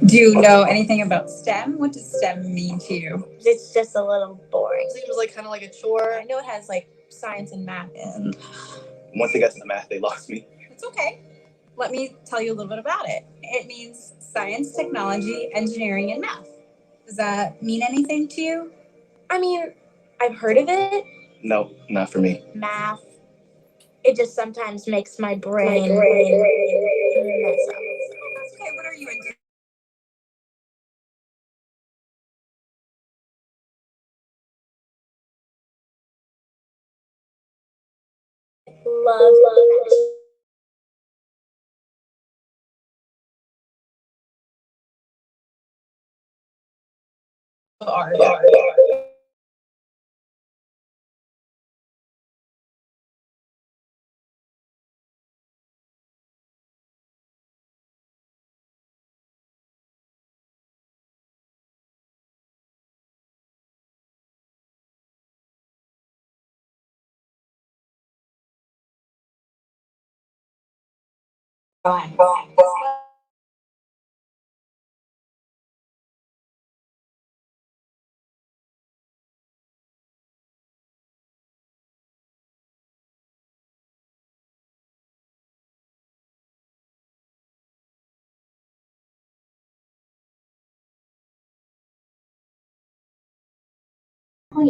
Do you know anything about STEM? What does STEM mean to you? It's just a little boring. It seems like kind of like a chore. I know it has like science and math in. Once they got to the math, they lost me. It's okay. Let me tell you a little bit about it. It means science, technology, engineering, and math. Does that mean anything to you? I mean, I've heard of it. No, not for me. Math. It just sometimes makes my brain mess up. Oh, that's okay. What are you into? Love math. Art.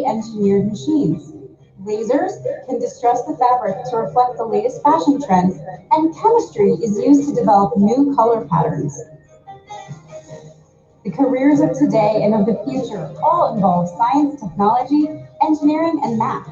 Engineered machines. Lasers can distress the fabric to reflect the latest fashion trends, and chemistry is used to develop new color patterns. The careers of today and of the future all involve science, technology, engineering, and math.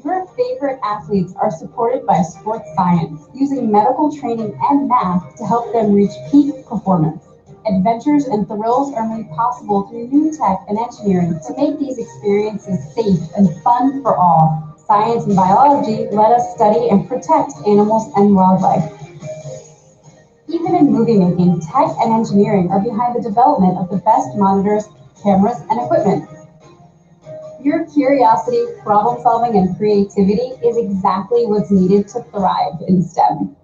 Your favorite athletes are supported by sports science, using medical training and math to help them reach peak performance. Adventures and thrills are made possible through new tech and engineering to make these experiences safe and fun for all. Science and biology let us study and protect animals and wildlife. Even in movie making, tech and engineering are behind the development of the best monitors, cameras, and equipment. Your curiosity, problem solving, and creativity is exactly what's needed to thrive in STEM.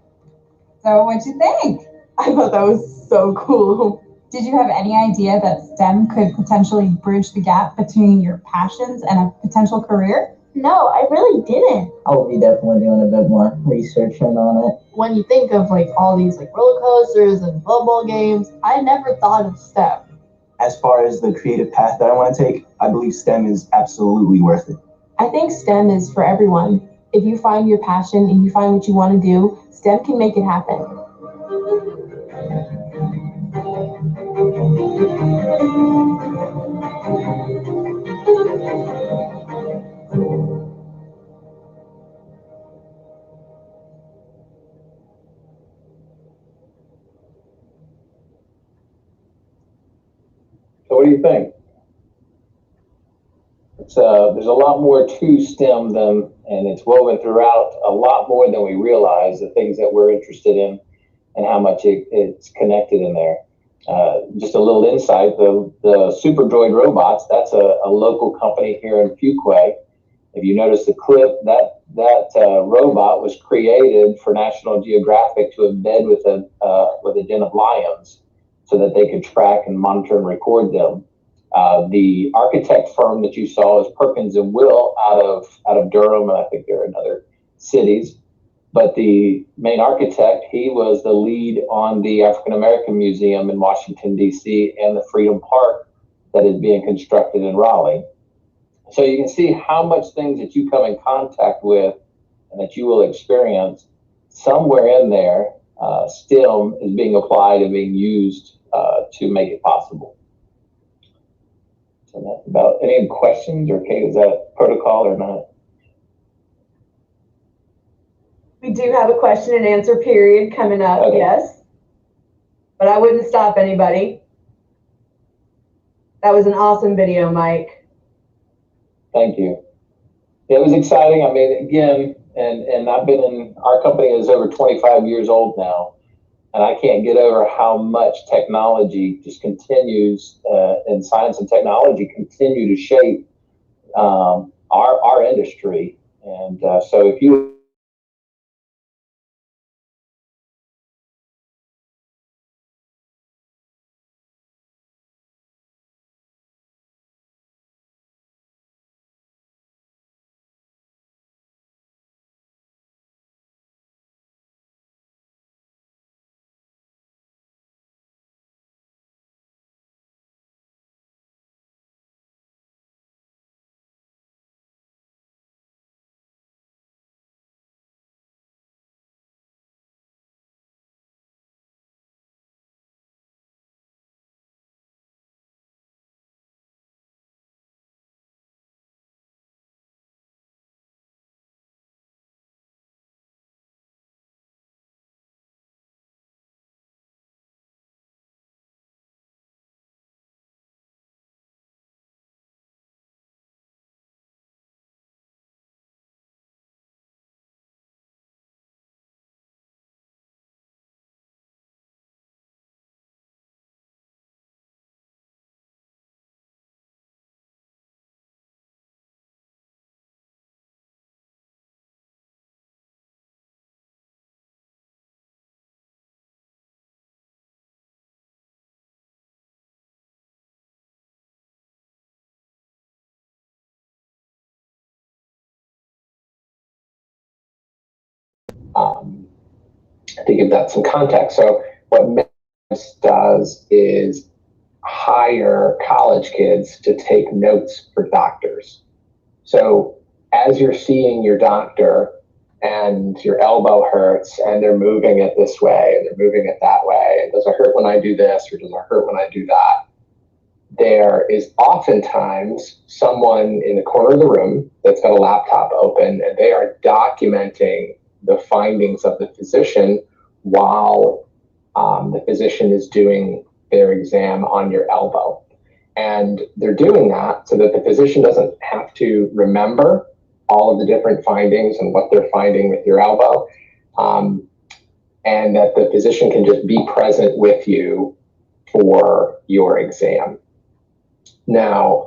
So what'd you think? I thought that was so cool. Did you have any idea that STEM could potentially bridge the gap between your passions and a potential career? No, I really didn't. I'll be definitely doing a bit more researching on it. When you think of like all these like roller coasters and football games, I never thought of STEM. As far as the creative path that I want to take, I believe STEM is absolutely worth it. I think STEM is for everyone. If you find your passion and you find what you want to do, STEM can make it happen. So what do you think? There's a lot more to STEM than, and it's woven throughout a lot more than we realize, the things that we're interested in and how much it's connected in there. Just a little insight, the Super Droid robots, that's a local company here in Fuquay. If you notice the clip, that robot was created for National Geographic to embed with a den of lions so that they could track and monitor and record them. The architect firm that you saw is Perkins and Will out of Durham, and I think there are in other cities. But the main architect, he was the lead on the African American Museum in Washington, D.C., and the Freedom Park that is being constructed in Raleigh. So you can see how much things that you come in contact with and that you will experience, somewhere in there, STEM is being applied and being used to make it possible. So that's about any questions, or Kate, is that protocol or not? We do have a question and answer period coming up, Okay. Yes. But I wouldn't stop anybody. That was an awesome video, Mike. Thank you. It was exciting. I mean, again, and I've been in, our company is over 25 years old now, and I can't get over how much technology just continues, and science and technology continue to shape our industry. And so if you to give that some context. So what MES does is hire college kids to take notes for doctors. So as you're seeing your doctor and your elbow hurts and they're moving it this way and they're moving it that way, and does it hurt when I do this or does it hurt when I do that? There is oftentimes someone in the corner of the room that's got a laptop open and they are documenting the findings of the physician while the physician is doing their exam on your elbow. And they're doing that so that the physician doesn't have to remember all of the different findings and what they're finding with your elbow, and that the physician can just be present with you for your exam. Now,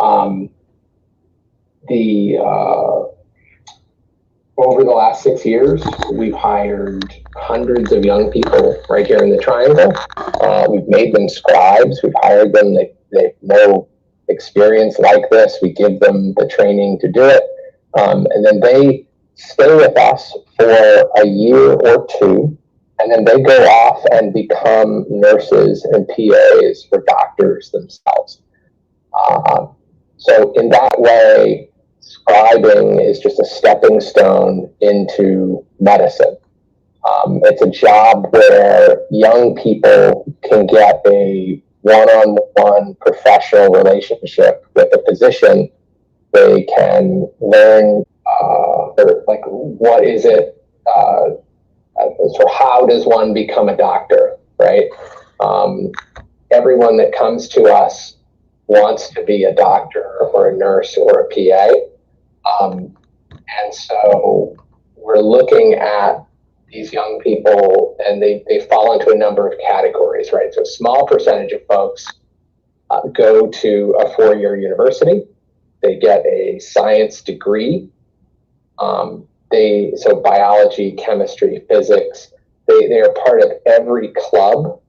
over the last 6 years, we've hired hundreds of young people right here in the Triangle. We've made them scribes. We've hired them. They have no experience like this. We give them the training to do it. And then they stay with us for a year or two. And then they go off and become nurses and PAs for doctors themselves. So in that way, scribing is just a stepping stone into medicine. It's a job where young people can get a one-on-one professional relationship with a physician. They can learn, like, what is it, so how does one become a doctor, right? Everyone that comes to us wants to be a doctor or a nurse or a PA. And so we're looking at these young people and they fall into a number of categories, right? So a small percentage of folks go to a 4-year university. They get a science degree. So biology, chemistry, physics, they are part of every club.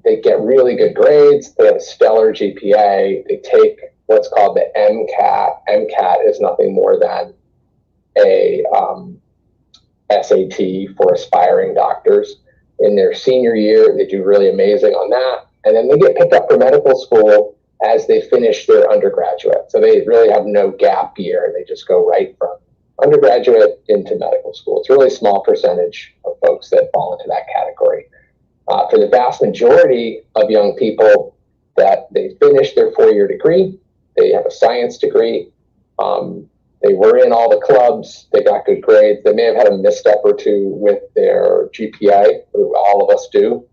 They get really good grades. They have a stellar GPA. They take what's called the MCAT. MCAT is nothing more than a SAT for aspiring doctors. In their senior year, they do really amazing on that. And then they get picked up for medical school as they finish their undergraduate. So they really have no gap year. They just go right from undergraduate into medical school. It's a really small percentage of folks that fall into that category. For the vast majority of young people that they finish their 4-year degree, they have a science degree, they were in all the clubs, they got good grades, they may have had a misstep or two with their GPA, all of us do,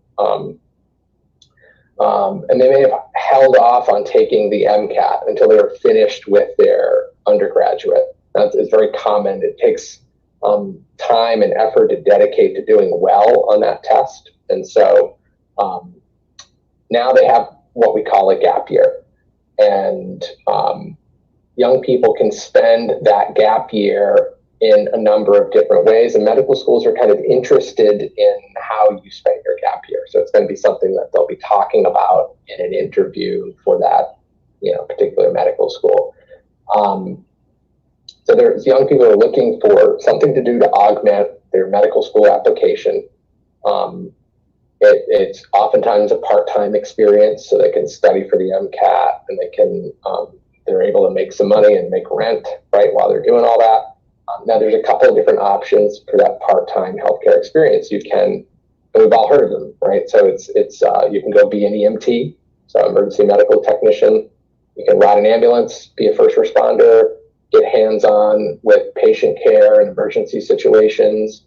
and they may have held off on taking the MCAT until they were finished with their undergraduate. It's very common. It takes time and effort to dedicate to doing well on that test. And so now they have what we call a gap year. And young people can spend that gap year in a number of different ways, and medical schools are kind of interested in how you spend your gap year. So it's going to be something that they'll be talking about in an interview for that, particular medical school. So there's young people who are looking for something to do to augment their medical school application. It's oftentimes a part-time experience, so they can study for the MCAT, and they're able to make some money and make rent, right, while they're doing all that. Now there's a couple of different options for that part-time healthcare experience. We've all heard of them, right? So it's you can go be an EMT, so emergency medical technician. You can ride an ambulance, be a first responder, get hands-on with patient care in emergency situations.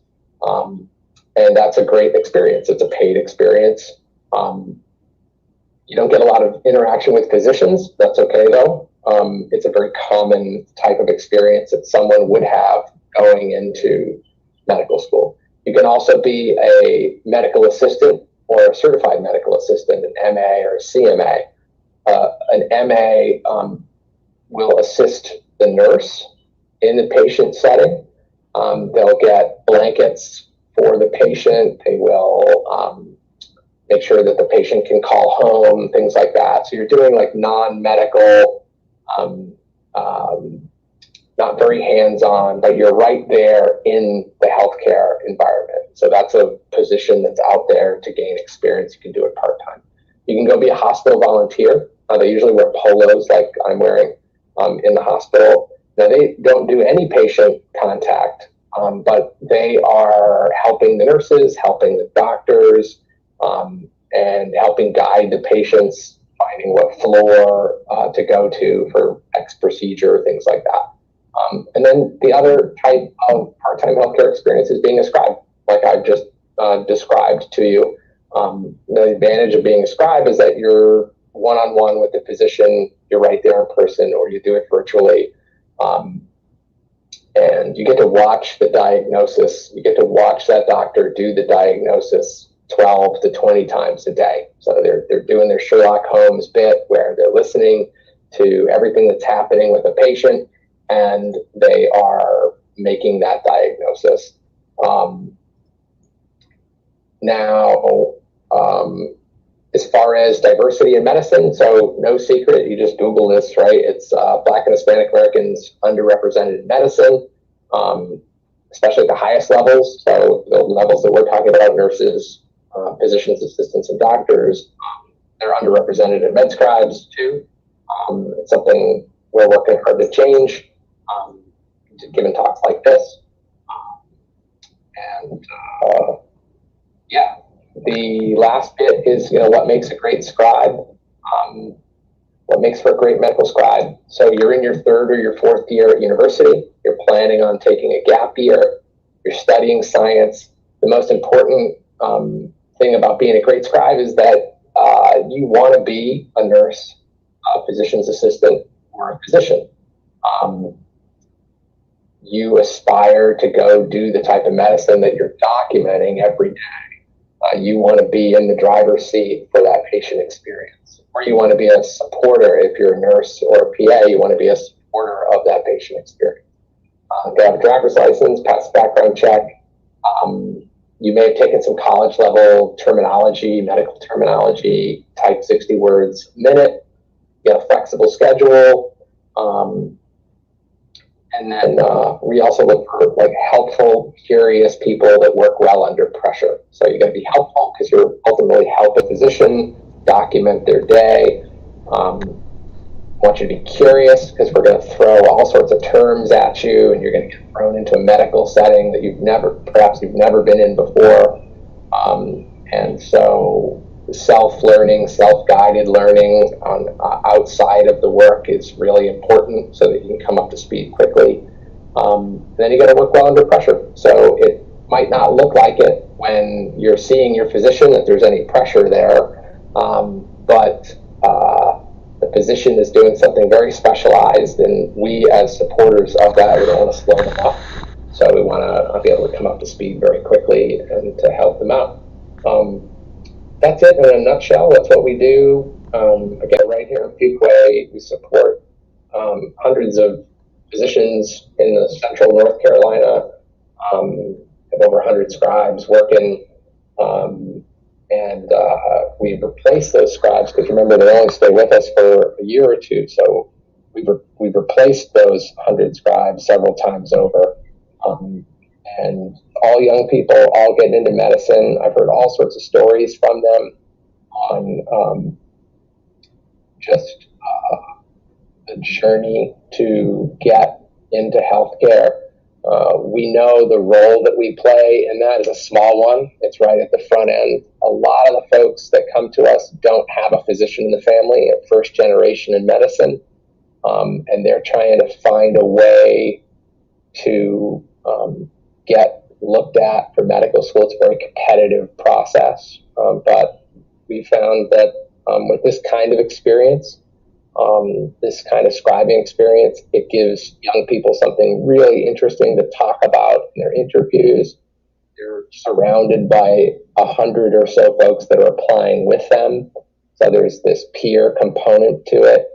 And that's a great experience. It's a paid experience. You don't get a lot of interaction with physicians. That's okay though. It's a very common type of experience that someone would have going into medical school. You can also be a medical assistant or a certified medical assistant, an MA or a CMA. An MA will assist the nurse in the patient setting. They'll get blankets for the patient. They will make sure that the patient can call home, things like that. So you're doing like non-medical, not very hands-on, but you're right there in the healthcare environment. So that's a position that's out there to gain experience. You can do it part-time. You can go be a hospital volunteer. They usually wear polos like I'm wearing in the hospital. Now they don't do any patient contact, but they are helping the nurses, helping the doctors, and helping guide the patients, finding what floor to go to for X procedure, things like that. And then the other type of part-time healthcare experience is being a scribe, like I've just described to you. The advantage of being a scribe is that you're one-on-one with the physician, you're right there in person, or you do it virtually. And you get to watch the diagnosis. You get to watch that doctor do the diagnosis 12 to 20 times a day. So they're doing their Sherlock Holmes bit where they're listening to everything that's happening with a patient, and they are making that diagnosis. As far as diversity in medicine, so no secret, you just Google this, right? It's Black and Hispanic Americans underrepresented in medicine, especially at the highest levels. So the levels that we're talking about, nurses, physicians, assistants, and doctors, they're underrepresented in med scribes too. It's something we're working hard to change, given talks like this. The last bit is, what makes a great scribe, what makes for a great medical scribe. So you're in your third or your fourth year at university, you're planning on taking a gap year, you're studying science. The most important thing about being a great scribe is that you want to be a nurse, a physician's assistant, or a physician. You aspire to go do the type of medicine that you're documenting every day. You want to be in the driver's seat for that patient experience, or you want to be a supporter. If you're a nurse or a PA, you want to be a supporter of that patient experience. You have a driver's license, pass a background check. You may have taken some college level terminology, medical terminology, type 60 words a minute. You have a flexible schedule. And then we also look for helpful, curious people that work well under pressure. So you're going to be helpful because you're ultimately help a physician document their day. I want you to be curious because we're going to throw all sorts of terms at you, and you're going to get thrown into a medical setting that you've never been in before. And so self-learning, self-guided learning outside of the work is really important so that you can come up to speed quickly. Then you got to work well under pressure. So it might not look like it when you're seeing your physician that there's any pressure there, but the physician is doing something very specialized, and we as supporters of that, we don't want to slow them up. So we want to be able to come up to speed very quickly and to help them out. That's it in a nutshell. That's what we do. Again, right here in Fuquay, we support hundreds of physicians in the central North Carolina, have over 100 scribes working, and we've replaced those scribes because remember they only stay with us for a year or two. So we've replaced those 100 scribes several times over, and all young people, all getting into medicine. I've heard all sorts of stories from them on just the journey to get into healthcare. We know the role that we play, and that is a small one. It's right at the front end. A lot of the folks that come to us don't have a physician in the family, at first generation in medicine, and they're trying to find a way to get looked at for medical school. It's a very competitive process, but we found that with this kind of experience, this kind of scribing experience, it gives young people something really interesting to talk about in their interviews. They're surrounded by 100 or so folks that are applying with them. So there's this peer component to it.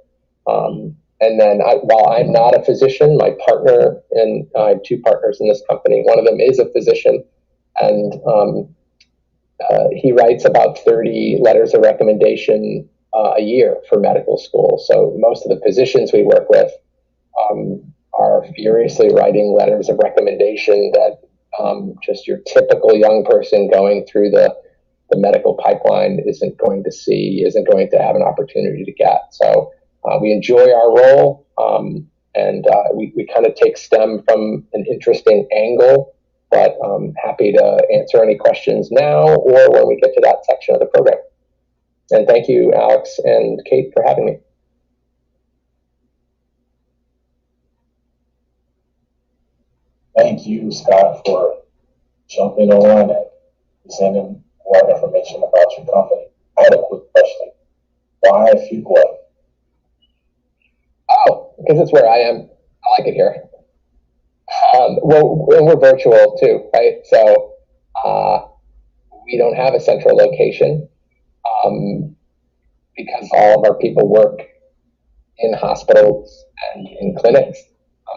And then while I'm not a physician, my partner, and I have two partners in this company, one of them is a physician, and he writes about 30 letters of recommendation a year for medical school. So most of the physicians we work with are furiously writing letters of recommendation that just your typical young person going through the medical pipeline isn't going to have an opportunity to get. So we enjoy our role, and we kind of take STEM from an interesting angle, but happy to answer any questions now or when we get to that section of the program. And thank you, Alex and Kate, for having me. Thank you, Scott, for jumping on and presenting more information about your company. I had a quick question. Why Fuquay? Oh, because it's where I am. I like it here. Well, we're virtual too, right? So we don't have a central location. Because all of our people work in hospitals and in clinics.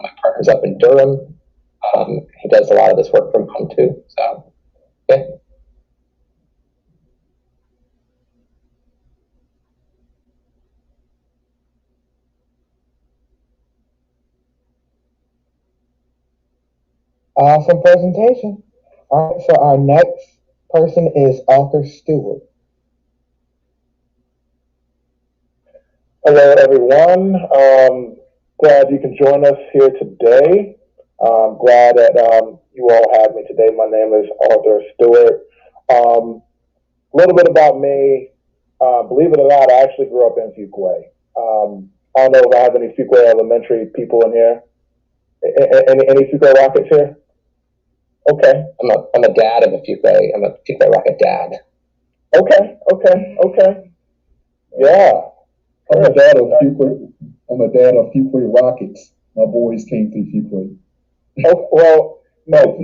My partner's up in Durham. He does a lot of this work from home too. So, yeah. Awesome presentation. All right, so our next person is Arthur Stewart. Hello, everyone. Glad you can join us here today. Glad that you all have me today. My name is Arthur Stewart. A little bit about me. Believe it or not, I actually grew up in Fuquay. I don't know if I have any Fuquay Elementary people in here. Any Fuquay Rockets here? Okay. I'm a dad of a Fuquay. I'm a Fuquay Rocket dad. Okay. Yeah. I'm a dad of Fuquay Rockets. My boys came through Fuquay. Oh, well, no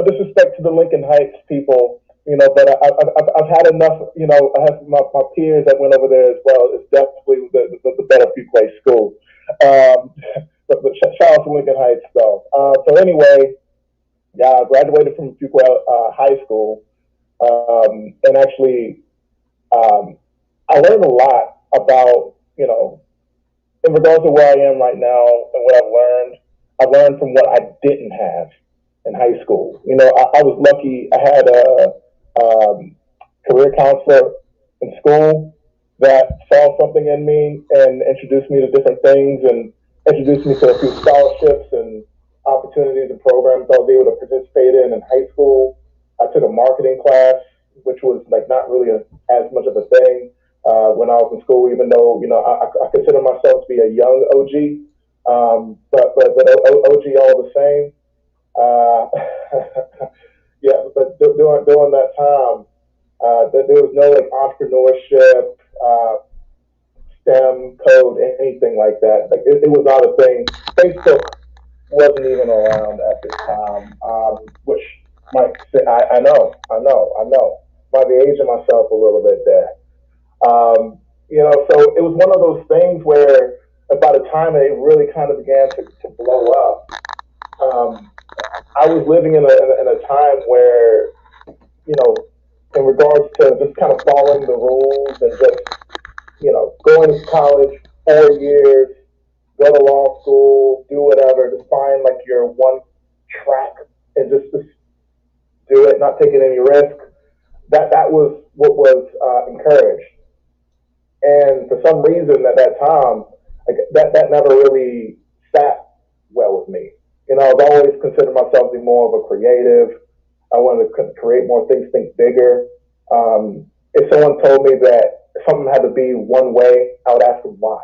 disrespect to the Lincoln Heights people, but I've had enough, I have my peers that went over there as well. It's definitely the better Fuquay school. But shout out to Lincoln Heights though. So anyway, yeah, I graduated from Fuquay High School, and actually, I learned a lot about, in regards to where I am right now and what I learned from what I didn't have in high school. I was lucky. I had a career counselor in school that saw something in me and introduced me to different things and introduced me to a few scholarships and opportunities and programs I was able to participate in high school. I took a marketing class, which was like not really as much of a thing when I was in school, even though, I consider myself to be a young OG, but OG all the same. Yeah, but during that time, there was no like entrepreneurship, STEM, code, anything like that. Like it was not a thing. Facebook wasn't even around at this time, which might say, I know. Might be aging myself a little bit there. So it was one of those things where by the time it really kind of began to blow up, I was living in a time where, you know, in regards to just kind of following the rules and just, you know, going to college 4 years, go to law school, do whatever, just find like your one track and just do it, not taking any risk. That was what was encouraged. And for some reason at that time, like that never really sat well with me. You know, I've always considered myself to be more of a creative. I wanted to create more things, think bigger. If someone told me that something had to be one way, I would ask them why.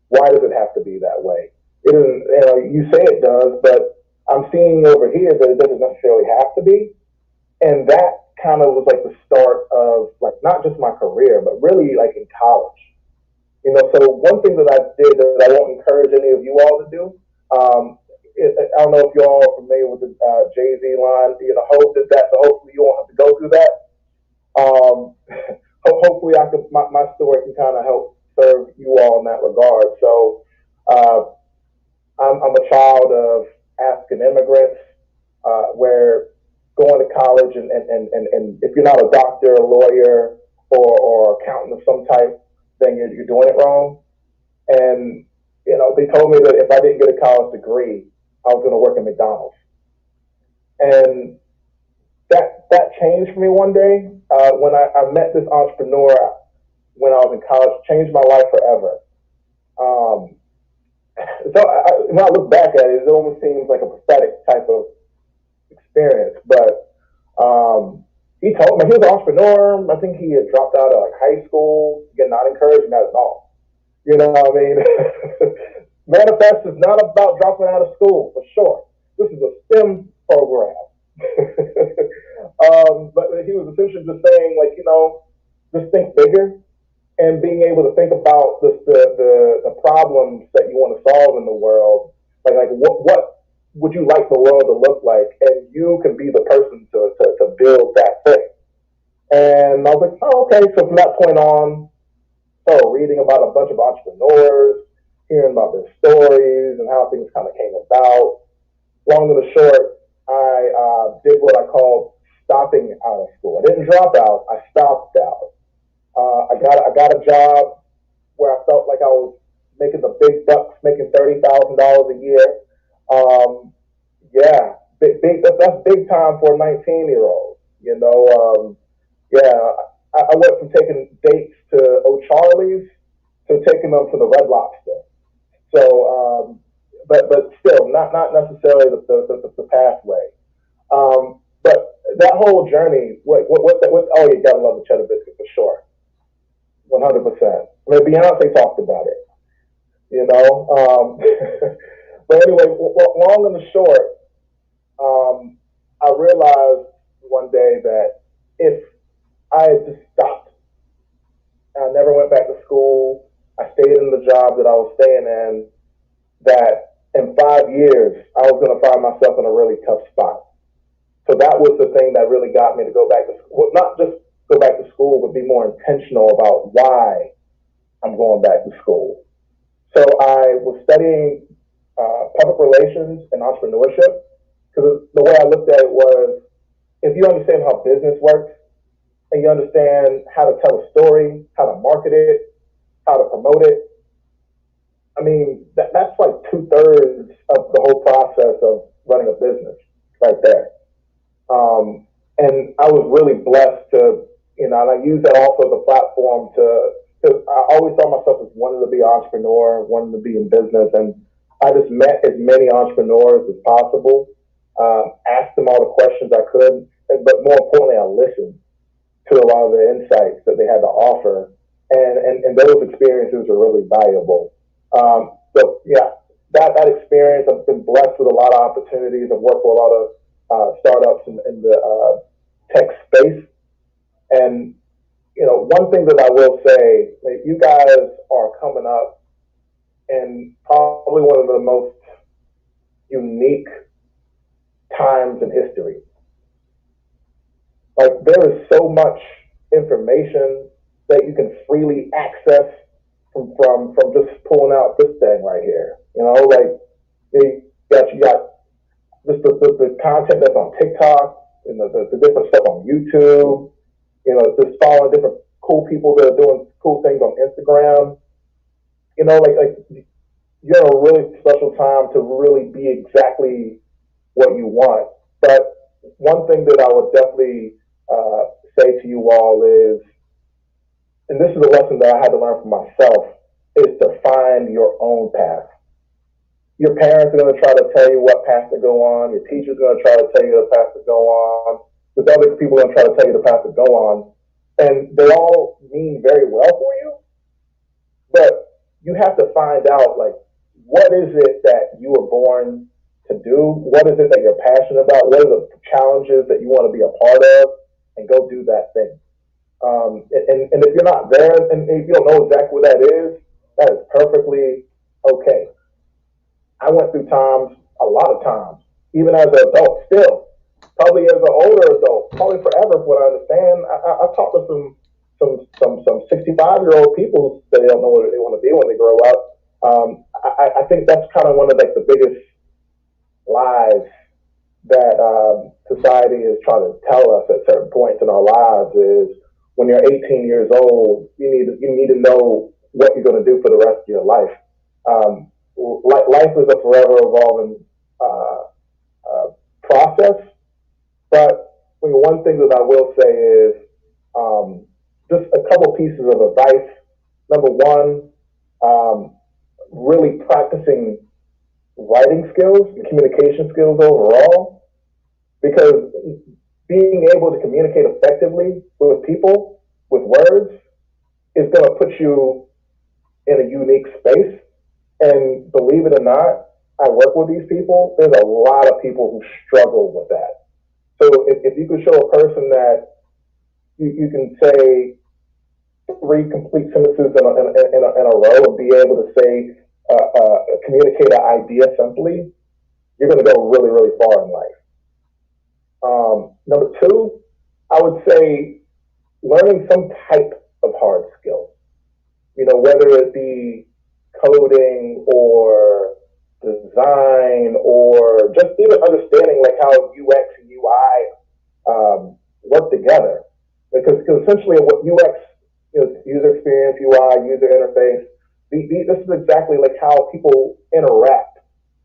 Why does it have to be that way? It doesn't, you know, you say it does, but I'm seeing over here that it doesn't necessarily have to be. And that kind of was like the start of like not just my career, but really like in college. You know, so one thing that I did that I won't encourage any of you all to do, I don't know if you all are familiar with the Jay-Z line, you know, hope that, so hopefully you won't have to go through that. Hopefully my story can kind of help serve you all in that regard. So I'm a child of African immigrants, where going to college and if you're not a doctor, a lawyer, or accountant of some type, then you're doing it wrong. And, you know, they told me that if I didn't get a college degree, I was going to work at McDonald's. And that changed for me one day when I met this entrepreneur when I was in college, changed my life forever. So when I look back at it, it almost seems like a pathetic type of experience. But he told me he was an entrepreneur. I think he had dropped out of like high school. Again, not encouraging that at all. You know what I mean? Manifest is not about dropping out of school, for sure. This is a STEM program. But he was essentially just saying, like, you know, just think bigger and being able to think about the problems that you want to solve in the world. Like what would you like the world to look like? And you can be the person to build that thing. And I was like, oh, okay. So from that point on, started reading about a bunch of entrepreneurs, hearing about their stories and how things kind of came about. Long and the short, I did what I called stopping out of school. I didn't drop out. I stopped out. I got a job where I felt like I was making the big bucks, making $30,000 a year. Yeah, that's big time for a 19-year-old. You know, I went from taking dates to O'Charlie's to taking them to the Red Lobster. So, but still, not necessarily the pathway. But that whole journey, oh, you gotta love the cheddar biscuit for sure, 100%. I mean, Beyonce talked about it, you know. But anyway, long and the short, I realized one day that if I had just stopped, I never went back to school, I stayed in the job that I was staying in, that in 5 years, I was going to find myself in a really tough spot. So that was the thing that really got me to go back to school. Well, not just go back to school, but be more intentional about why I'm going back to school. So I was studying public relations and entrepreneurship, because the way I looked at it was, if you understand how business works, and you understand how to tell a story, how to market it, how to promote it, I mean, that's like 2/3 of the whole process of running a business right there. And I was really blessed to, you know, and I use that also as a platform because I always saw myself as wanting to be an entrepreneur, wanting to be in business. And I just met as many entrepreneurs as possible, asked them all the questions I could, but more importantly, I listened to a lot of the insights that they had to offer. And those experiences are really valuable. So yeah, that experience, I've been blessed with a lot of opportunities. I've worked with a lot of startups in the tech space. And, you know, one thing that I will say, that you guys are coming up in probably one of the most unique times in history. Like, there is so much information that you can freely access from just pulling out this thing right here. You know, like you got just the content that's on TikTok and the different stuff on YouTube. You know, just following different cool people that are doing cool things on Instagram. You know, like you're in a really special time to really be exactly what you want. But one thing that I would definitely say to you all is, and this is a lesson that I had to learn for myself, is to find your own path. Your parents are going to try to tell you what path to go on. Your teacher's going to try to tell you the path to go on. There's other people going to try to tell you the path to go on. And they all mean very well for you. But you have to find out, like, what is it that you were born to do? What is it that you're passionate about? What are the challenges that you want to be a part of? And go do that thing. And if you're not there, and if you don't know exactly what that is perfectly okay. I went through times, a lot of times, even as an adult still, probably as an older adult, probably forever from what I understand. I talked to some 65-year-old people that they don't know what they want to be when they grow up. I think that's kind of one of like the biggest lies that society is trying to tell us at certain points in our lives is when you're 18 years old, you need to know what you're going to do for the rest of your life. Life is a forever evolving process, but one thing that I will say is just a couple pieces of advice. Number one, really practicing writing skills and communication skills overall, because being able to communicate effectively with people with words is going to put you in a unique space. And believe it or not, I work with these people. There's a lot of people who struggle with that. So if you could show a person that you can say 3 complete sentences in a row and be able to say, communicate an idea simply, you're going to go really, really far in life. Number 2, I would say learning some type of hard skill. You know, whether it be coding or design or just even understanding like how UX and UI work together. Because essentially what UX, user experience, UI, user interface, this is exactly like how people interact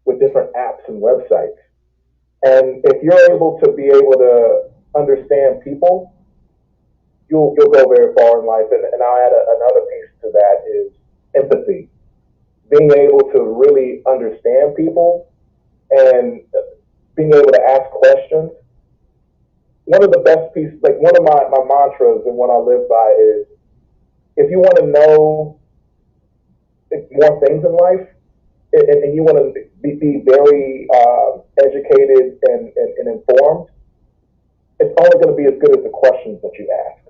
with different apps and websites. And if you're able to understand people, you'll go very far in life. And I'll add another piece to that is empathy. Being able to really understand people and being able to ask questions. One of the best pieces, like one of my mantras and what I live by is, if you want to know more things in life, and you want to be very educated and informed, it's only going to be as good as the questions that you ask.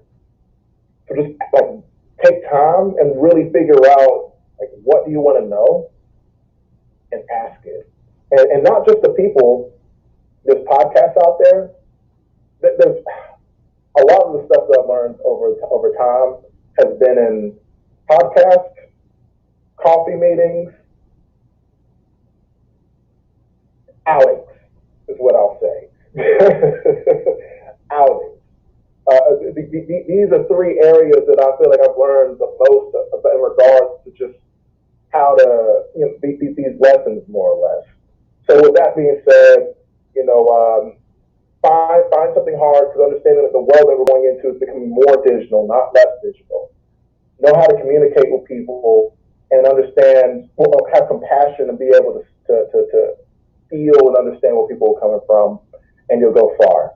So just like take time and really figure out like what do you want to know and ask it. And not just the people, there's podcasts out there. There's a lot of the stuff that I've learned over time has been in podcasts, coffee meetings, outings is what I'll say. Outings. These are 3 areas that I feel like I've learned the most in regards to just how to these lessons more or less. So with that being said, find something hard, because understanding that the world that we're going into is becoming more digital, not less digital. Know how to communicate with people and understand, have compassion and be able to feel and understand where people are coming from, and you'll go far.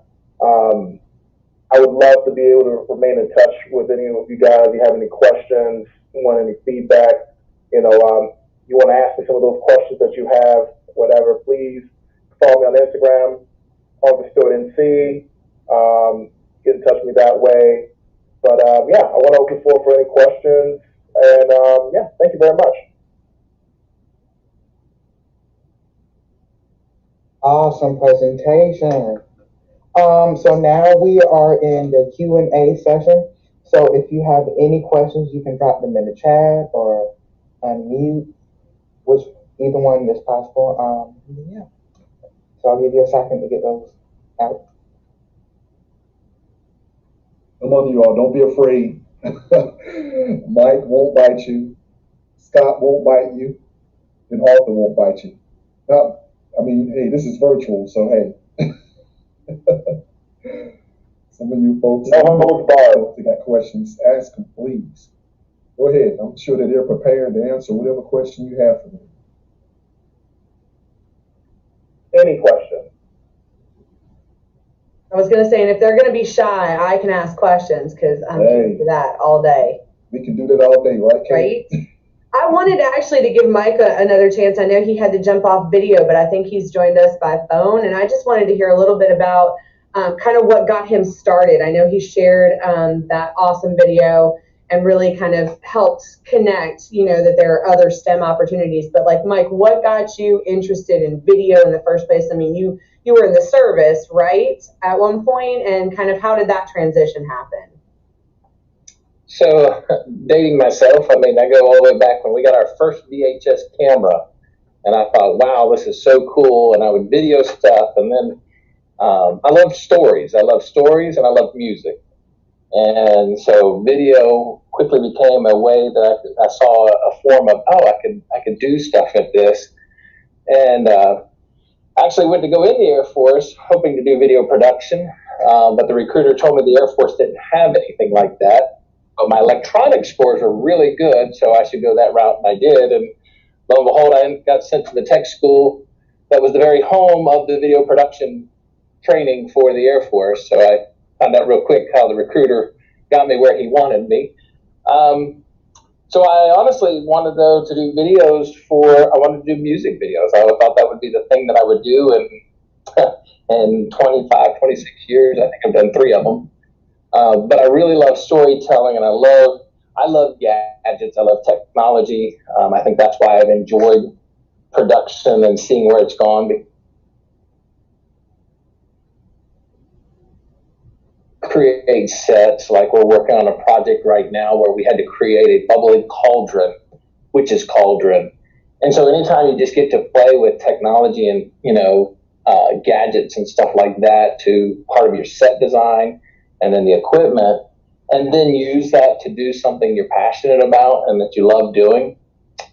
I would love to be able to remain in touch with any of you guys. If you have any questions, want any feedback, you want to ask me some of those questions that you have, whatever, please follow me on Instagram, AugustStewart.NC. Get in touch with me that way. But I want to open the floor for any questions. And thank you very much. Awesome presentation. So now we are in the Q&A session. So if you have any questions, you can drop them in the chat or unmute, which either one is possible. Yeah. So I'll give you a second to get those out. Come on, you all, don't be afraid. Mike won't bite you. Scott won't bite you. And Arthur won't bite you. Now, I mean, hey, this is virtual, so hey. Some of you folks, that got questions, ask them, please. Go ahead. I'm sure that they're prepared to answer whatever question you have for them. Any question? I was going to say, and if they're going to be shy, I can ask questions because I'm here for that all day. We can do that all day, right, Kate? Right? I wanted actually to give Mike another chance. I know he had to jump off video, but I think he's joined us by phone. And I just wanted to hear a little bit about kind of what got him started. I know he shared that awesome video and really kind of helped connect, you know, that there are other STEM opportunities. But like, Mike, what got you interested in video in the first place? I mean, you were in the service, right, at one point, and kind of how did that transition happen? So, dating myself, I mean, I go all the way back when we got our first VHS camera, and I thought, wow, this is so cool, and I would video stuff, and then I love stories. I love stories, and I love music. And so video quickly became a way that I saw a form of, oh, I could do stuff at this. And actually went to go in the Air Force hoping to do video production, but the recruiter told me the Air Force didn't have anything like that. But my electronics scores were really good, so I should go that route, and I did. And lo and behold, I got sent to the tech school that was the very home of the video production training for the Air Force. So I found out real quick how the recruiter got me where he wanted me. So I honestly wanted, though, to do videos I wanted to do music videos. I thought that would be the thing that I would do. And in 25, 26 years, I think I've done 3 of them. But I really love storytelling, and I love gadgets. I love technology. I think that's why I've enjoyed production and seeing where it's gone. Create sets, like we're working on a project right now where we had to create a bubbling cauldron, witch's cauldron. And so anytime you just get to play with technology and, you know, gadgets and stuff like that to part of your set design and then the equipment, and then use that to do something you're passionate about and that you love doing.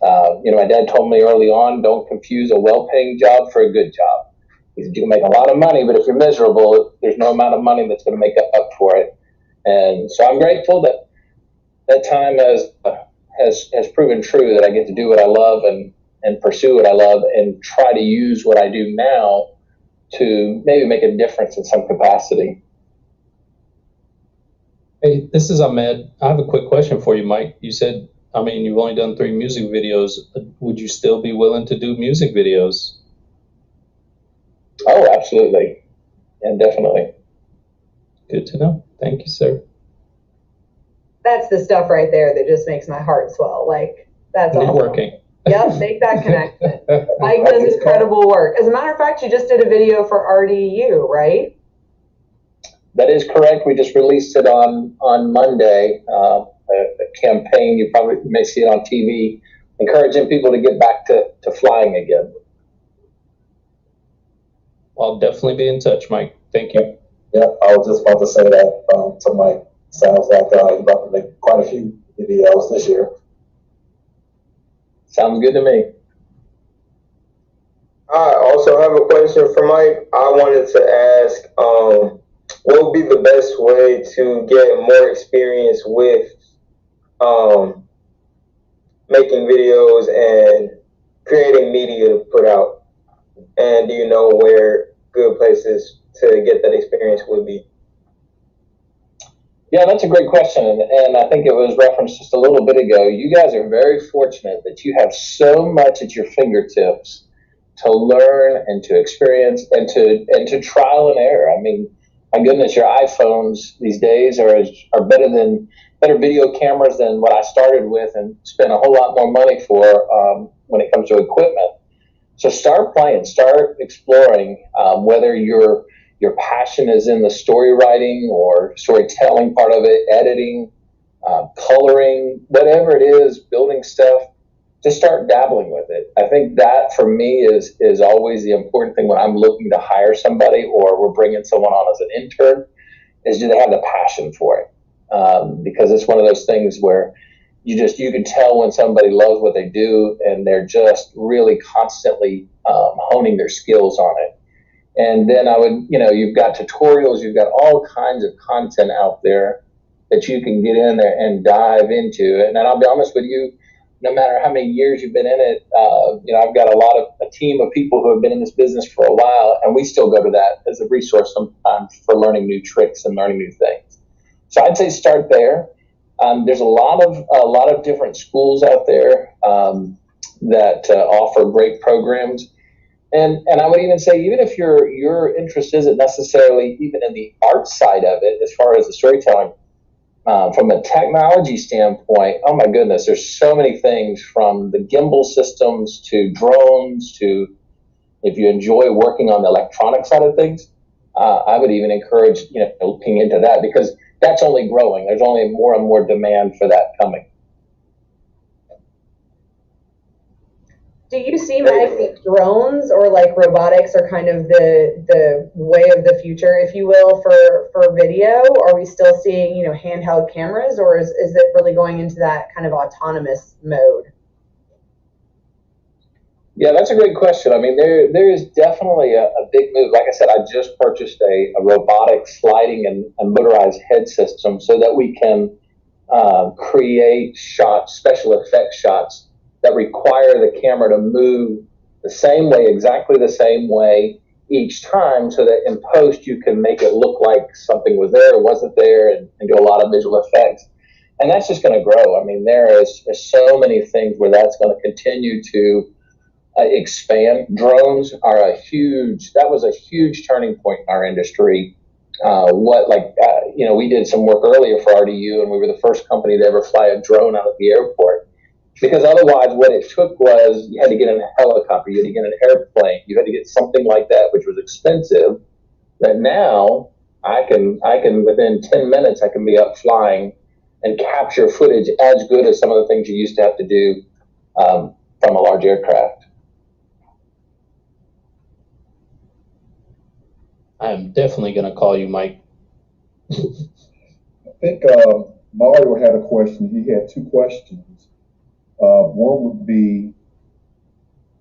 You know, my dad told me early on, don't confuse a well-paying job for a good job. He said, you can make a lot of money, but if you're miserable, there's no amount of money that's going to make up for it. And so I'm grateful that that time has proven true, that I get to do what I love and pursue what I love and try to use what I do now to maybe make a difference in some capacity. Hey, this is Ahmed. I have a quick question for you, Mike. You said, I mean, you've only done 3 music videos. Would you still be willing to do music videos? Oh, absolutely. Yeah, definitely. Good to know. Thank you, sir. That's the stuff right there that just makes my heart swell. Like, that's networking. Awesome. Yep, make that connection. Mike does incredible work. As a matter of fact, you just did a video for RDU, right? That is correct. We just released it on Monday. A campaign, you probably may see it on TV, encouraging people to get back to flying again. I'll definitely be in touch, Mike. Thank you. Yeah, I was just about to say that to Mike. Sounds like you're about to make quite a few videos this year. Sounds good to me. I also have a question for Mike. I wanted to ask, what would be the best way to get more experience with making videos and creating media to put out? And do you know where good places to get that experience would be? Yeah, that's a great question. And I think it was referenced just a little bit ago. You guys are very fortunate that you have so much at your fingertips to learn and to experience and to trial and error. I mean, my goodness, your iPhones these days are better video cameras than what I started with and spent a whole lot more money for when it comes to equipment. So start playing, start exploring, whether your passion is in the story writing or storytelling part of it, editing, coloring, whatever it is, building stuff. to start dabbling with it. I think that for me is always the important thing when I'm looking to hire somebody or we're bringing someone on as an intern, is do they have the passion for it? Because it's one of those things where you can tell when somebody loves what they do and they're just really constantly honing their skills on it. And then you've got tutorials, you've got all kinds of content out there that you can get in there and dive into. And then I'll be honest with you, no matter how many years you've been in it, I've got a team of people who have been in this business for a while, and we still go to that as a resource sometimes for learning new tricks and learning new things. So I'd say start there. There's a lot of different schools out there that offer great programs. And I would even say, even if your interest isn't necessarily even in the art side of it, as far as the storytelling, from a technology standpoint, oh my goodness, there's so many things, from the gimbal systems to drones to, if you enjoy working on the electronic side of things, I would even encourage looking into that, because that's only growing. There's only more and more demand for that coming. Do you see, Mike, that drones or like robotics are kind of the way of the future, if you will, for video? Are we still seeing, handheld cameras, or is it really going into that kind of autonomous mode? Yeah, that's a great question. I mean, there is definitely a big move. Like I said, I just purchased a robotic sliding and motorized head system so that we can create shots, special effects shots, that require the camera to move the same way, exactly the same way each time, so that in post you can make it look like something was there or wasn't there, and do a lot of visual effects. And that's just going to grow. I mean, there's so many things where that's going to continue to expand. Drones are that was a huge turning point in our industry. We did some work earlier for RDU, and we were the first company to ever fly a drone out of the airport. Because otherwise what it took was you had to get in a helicopter, you had to get an airplane, you had to get something like that, which was expensive. But now I can within 10 minutes, I can be up flying and capture footage as good as some of the things you used to have to do from a large aircraft. I'm definitely going to call you, Mike. I think Mario had a question. He had two questions. One would be,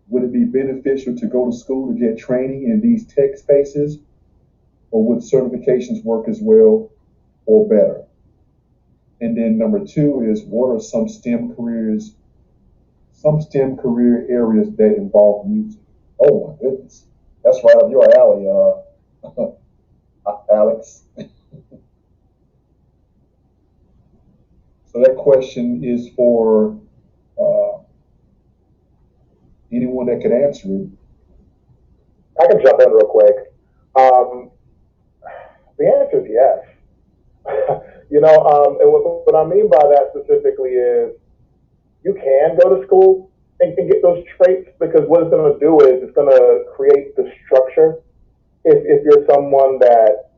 would it be beneficial to go to school to get training in these tech spaces, or would certifications work as well or better? And then number two is, what are some STEM career areas that involve music? Oh my goodness, that's right up your alley, Alex. So that question is for anyone that could answer it. I can jump in real quick. The answer is yes. And what I mean by that specifically is, you can go to school and get those traits, because what it's going to do is it's going to create the structure. If you're someone that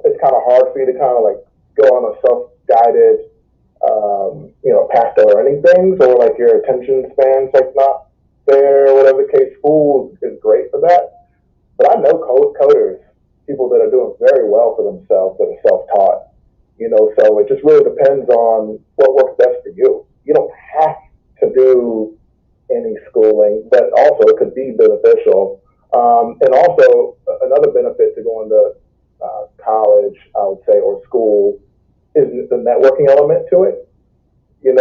it's kind of hard for you to kind of like go on a self-guided path to learning things, or like your attention span's like not there, whatever the case, school is great for that. But I know coders, people that are doing very well for themselves, that are self-taught. So it just really depends on what works best for you. You don't have to do any schooling, but also it could be beneficial. And also another benefit to going to college, I would say, or school, is the networking element to it. A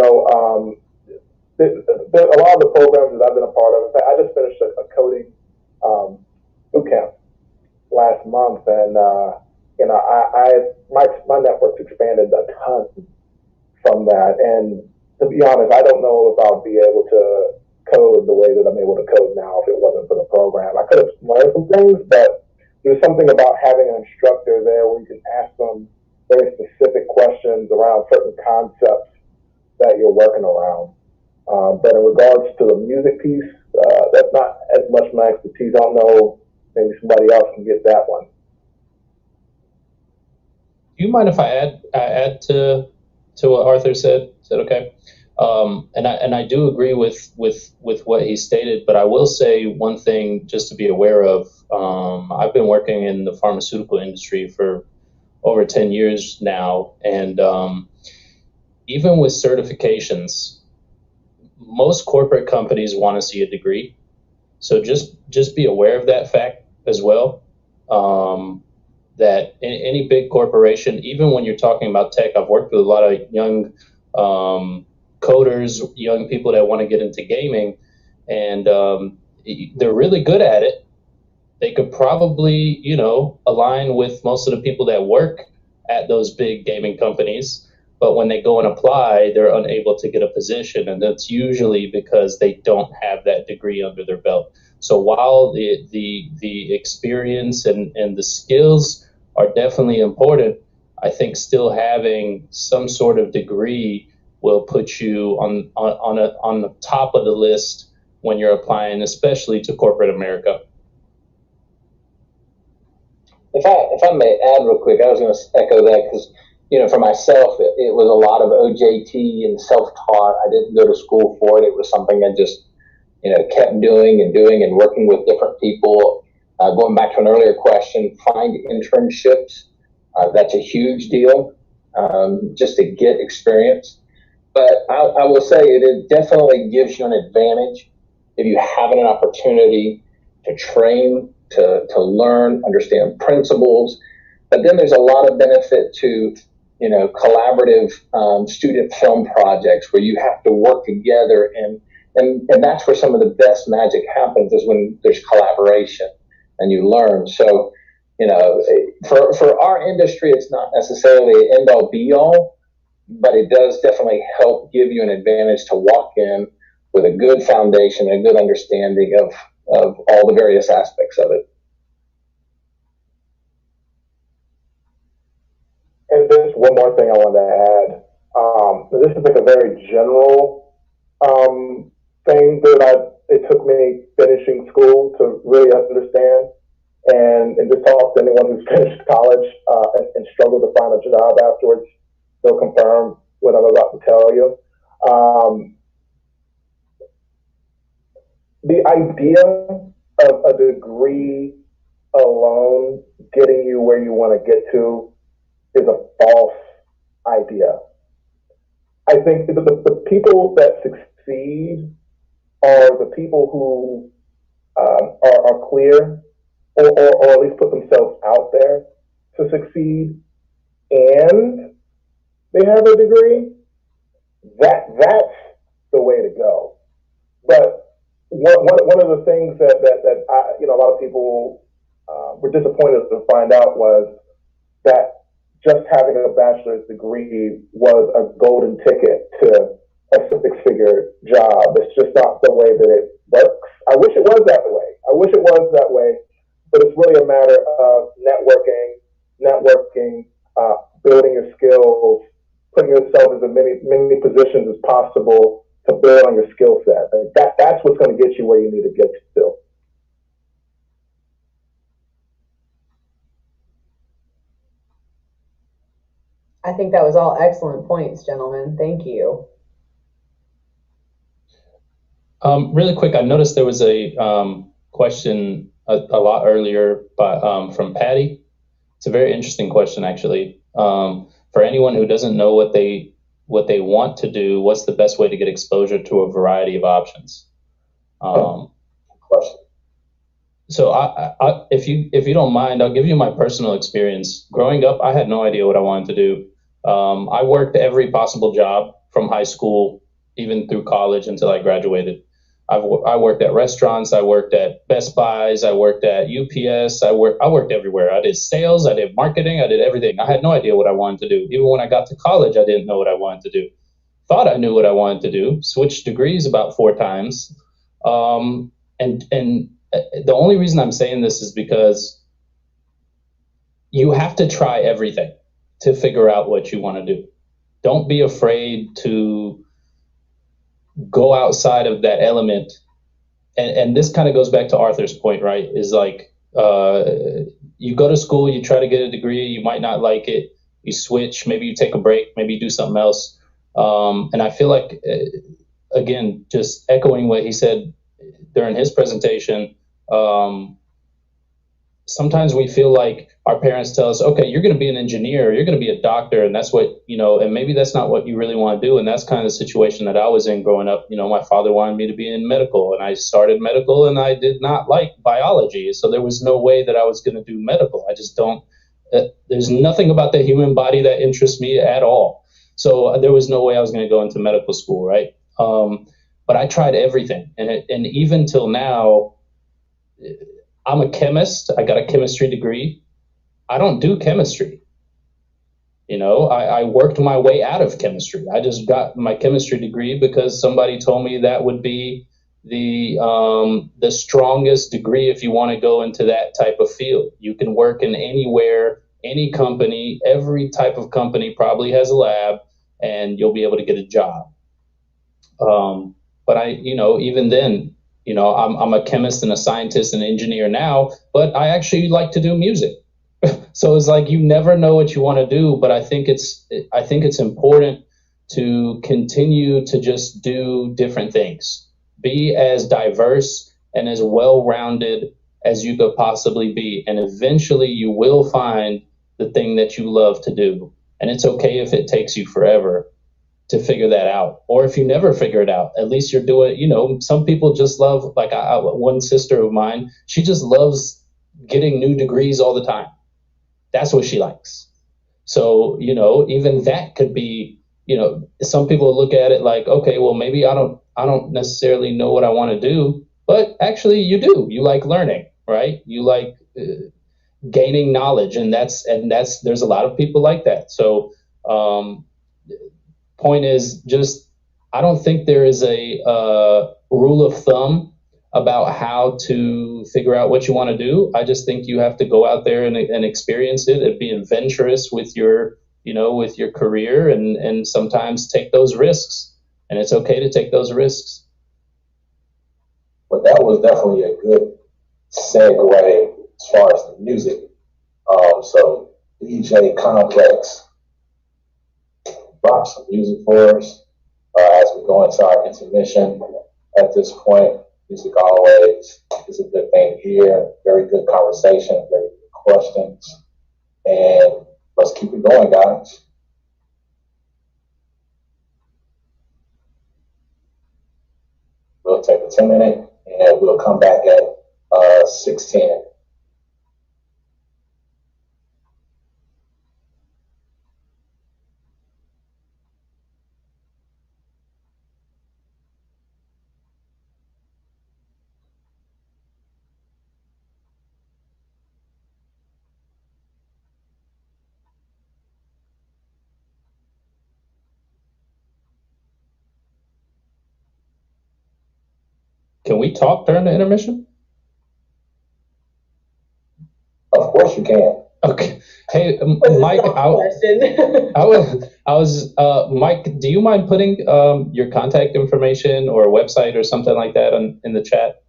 lot of the programs that I've been a part of, in fact, I just finished a coding boot camp last month, and my network's expanded a ton from that. And to be honest, I don't know if I'll be able to code the way that I'm able to code now if it wasn't for the program. I could have learned some things, but there's something about having an instructor there where you can ask them very specific questions around certain concepts that you're working around. But in regards to the music piece, that's not as much my expertise. I don't know, maybe somebody else can get that one. Do you mind if I add to what Arthur said? Is that okay? And I do agree with what he stated, but I will say one thing just to be aware of. I've been working in the pharmaceutical industry for over 10 years now, and even with certifications, most corporate companies want to see a degree. So just be aware of that fact as well. That in any big corporation, even when you're talking about tech, I've worked with a lot of young coders, young people that want to get into gaming, and they're really good at it. They could probably, align with most of the people that work at those big gaming companies, but when they go and apply, they're unable to get a position, and that's usually because they don't have that degree under their belt. So while the experience and the skills are definitely important, I think still having some sort of degree will put you on the top of the list when you're applying, especially to corporate America. If I may add real quick, I was going to echo that because, for myself, it was a lot of OJT and self-taught. I didn't go to school for it. It was something I just, kept doing and working with different people. Going back to an earlier question, find internships. That's a huge deal, just to get experience. But I will say it definitely gives you an advantage if you have an opportunity to train, to learn, understand principles. But then there's a lot of benefit to, collaborative student film projects where you have to work together, and that's where some of the best magic happens, is when there's collaboration and you learn. So, for our industry, it's not necessarily an end all be all, but it does definitely help give you an advantage to walk in with a good foundation, a good understanding of all the various aspects of it. And there's one more thing I wanted to add. This is like a very general thing that it took me finishing school to really understand, and just talk to anyone who's finished college and struggled to find a job afterwards. They'll confirm what I'm about to tell you. The idea of a degree alone getting you where you want to get to is a false idea. I think the people that succeed are the people who are clear, or at least put themselves out there to succeed, and they have a degree. That's the way to go. But one of the things that I, a lot of people were disappointed to find out was that just having a bachelor's degree was a golden ticket to a six-figure job. It's just not the way that it works. I wish it was that way. But it's really a matter of networking, building your skills, putting yourself in as many positions as possible to build on your skill set. That's what's going to get you where you need to get to. I think that was all excellent points, gentlemen. Thank you. Really quick, I noticed there was a question a lot earlier from Patty. It's a very interesting question, actually. For anyone who doesn't know what they want to do, what's the best way to get exposure to a variety of options? Question. So if you don't mind, I'll give you my personal experience. Growing up, I had no idea what I wanted to do. I worked every possible job from high school, even through college until I graduated. I worked at restaurants. I worked at Best Buys. I worked at UPS. I worked everywhere. I did sales. I did marketing. I did everything. I had no idea what I wanted to do. Even when I got to college, I didn't know what I wanted to do. Thought I knew what I wanted to do. Switched degrees about 4 times. And the only reason I'm saying this is because you have to try everything to figure out what you want to do. Don't be afraid to go outside of that element. And this kind of goes back to Arthur's point, right? Is like, you go to school, you try to get a degree, you might not like it, you switch, maybe you take a break, maybe you do something else. And I feel like, again, just echoing what he said during his presentation, sometimes we feel like our parents tell us, okay, you're going to be an engineer, you're going to be a doctor, and that's what, and maybe that's not what you really want to do. And that's kind of the situation that I was in growing up. My father wanted me to be in medical, and I started medical, and I did not like biology. So there was no way that I was going to do medical. I just don't, there's nothing about the human body that interests me at all. So there was no way I was going to go into medical school, right? But I tried everything. And even till now, I'm a chemist. I got a chemistry degree. I don't do chemistry. I worked my way out of chemistry. I just got my chemistry degree because somebody told me that would be the strongest degree if you want to go into that type of field. You can work in anywhere, any company, every type of company probably has a lab, and you'll be able to get a job. But even then, I'm a chemist and a scientist and engineer now, but I actually like to do music. So it's like you never know what you want to do, but I think it's important to continue to just do different things. Be as diverse and as well-rounded as you could possibly be, and eventually you will find the thing that you love to do. And it's okay if it takes you forever to figure that out, or if you never figure it out, at least you're doing. Some people just love, like one sister of mine, she just loves getting new degrees all the time. That's what she likes. So even that could be, some people look at it like, okay, well, maybe I don't necessarily know what I want to do, but actually you do. You like learning, right? You like gaining knowledge, and that's there's a lot of people like that. So point is just, I don't think there is a rule of thumb about how to figure out what you want to do. I just think you have to go out there and experience it and be adventurous with your career, and sometimes take those risks. And it's okay to take those risks. But that was definitely a good segue as far as the music. So DJ Complex, drop some music for us as we go into our intermission. At this point, music always is a good thing here. Very good conversation, very good questions. And let's keep it going, guys. We'll take a 10-minute and we'll come back at 6:10. Can we talk during the intermission? Of course you can. Okay. Hey, Mike, Mike, do you mind putting your contact information or website or something like that in the chat?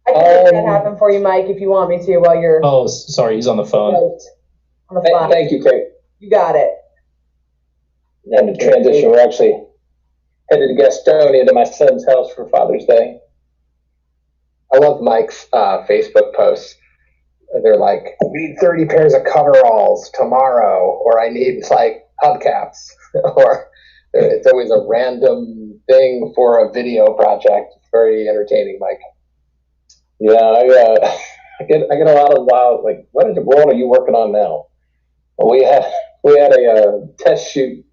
I can make that happen for you, Mike, if you want me to while you're... Oh, sorry, he's on the phone. On the fly. Thank you, Kate. You got it. And to transition, we're actually headed to Gastonia to my son's house for Father's Day. I love Mike's Facebook posts. They're like, I need 30 pairs of coveralls tomorrow, or I need like hubcaps, or it's always a random thing for a video project. It's very entertaining, Mike. Yeah, I get a lot of wild, like, what in the world are you working on now? Well, we had a test shoot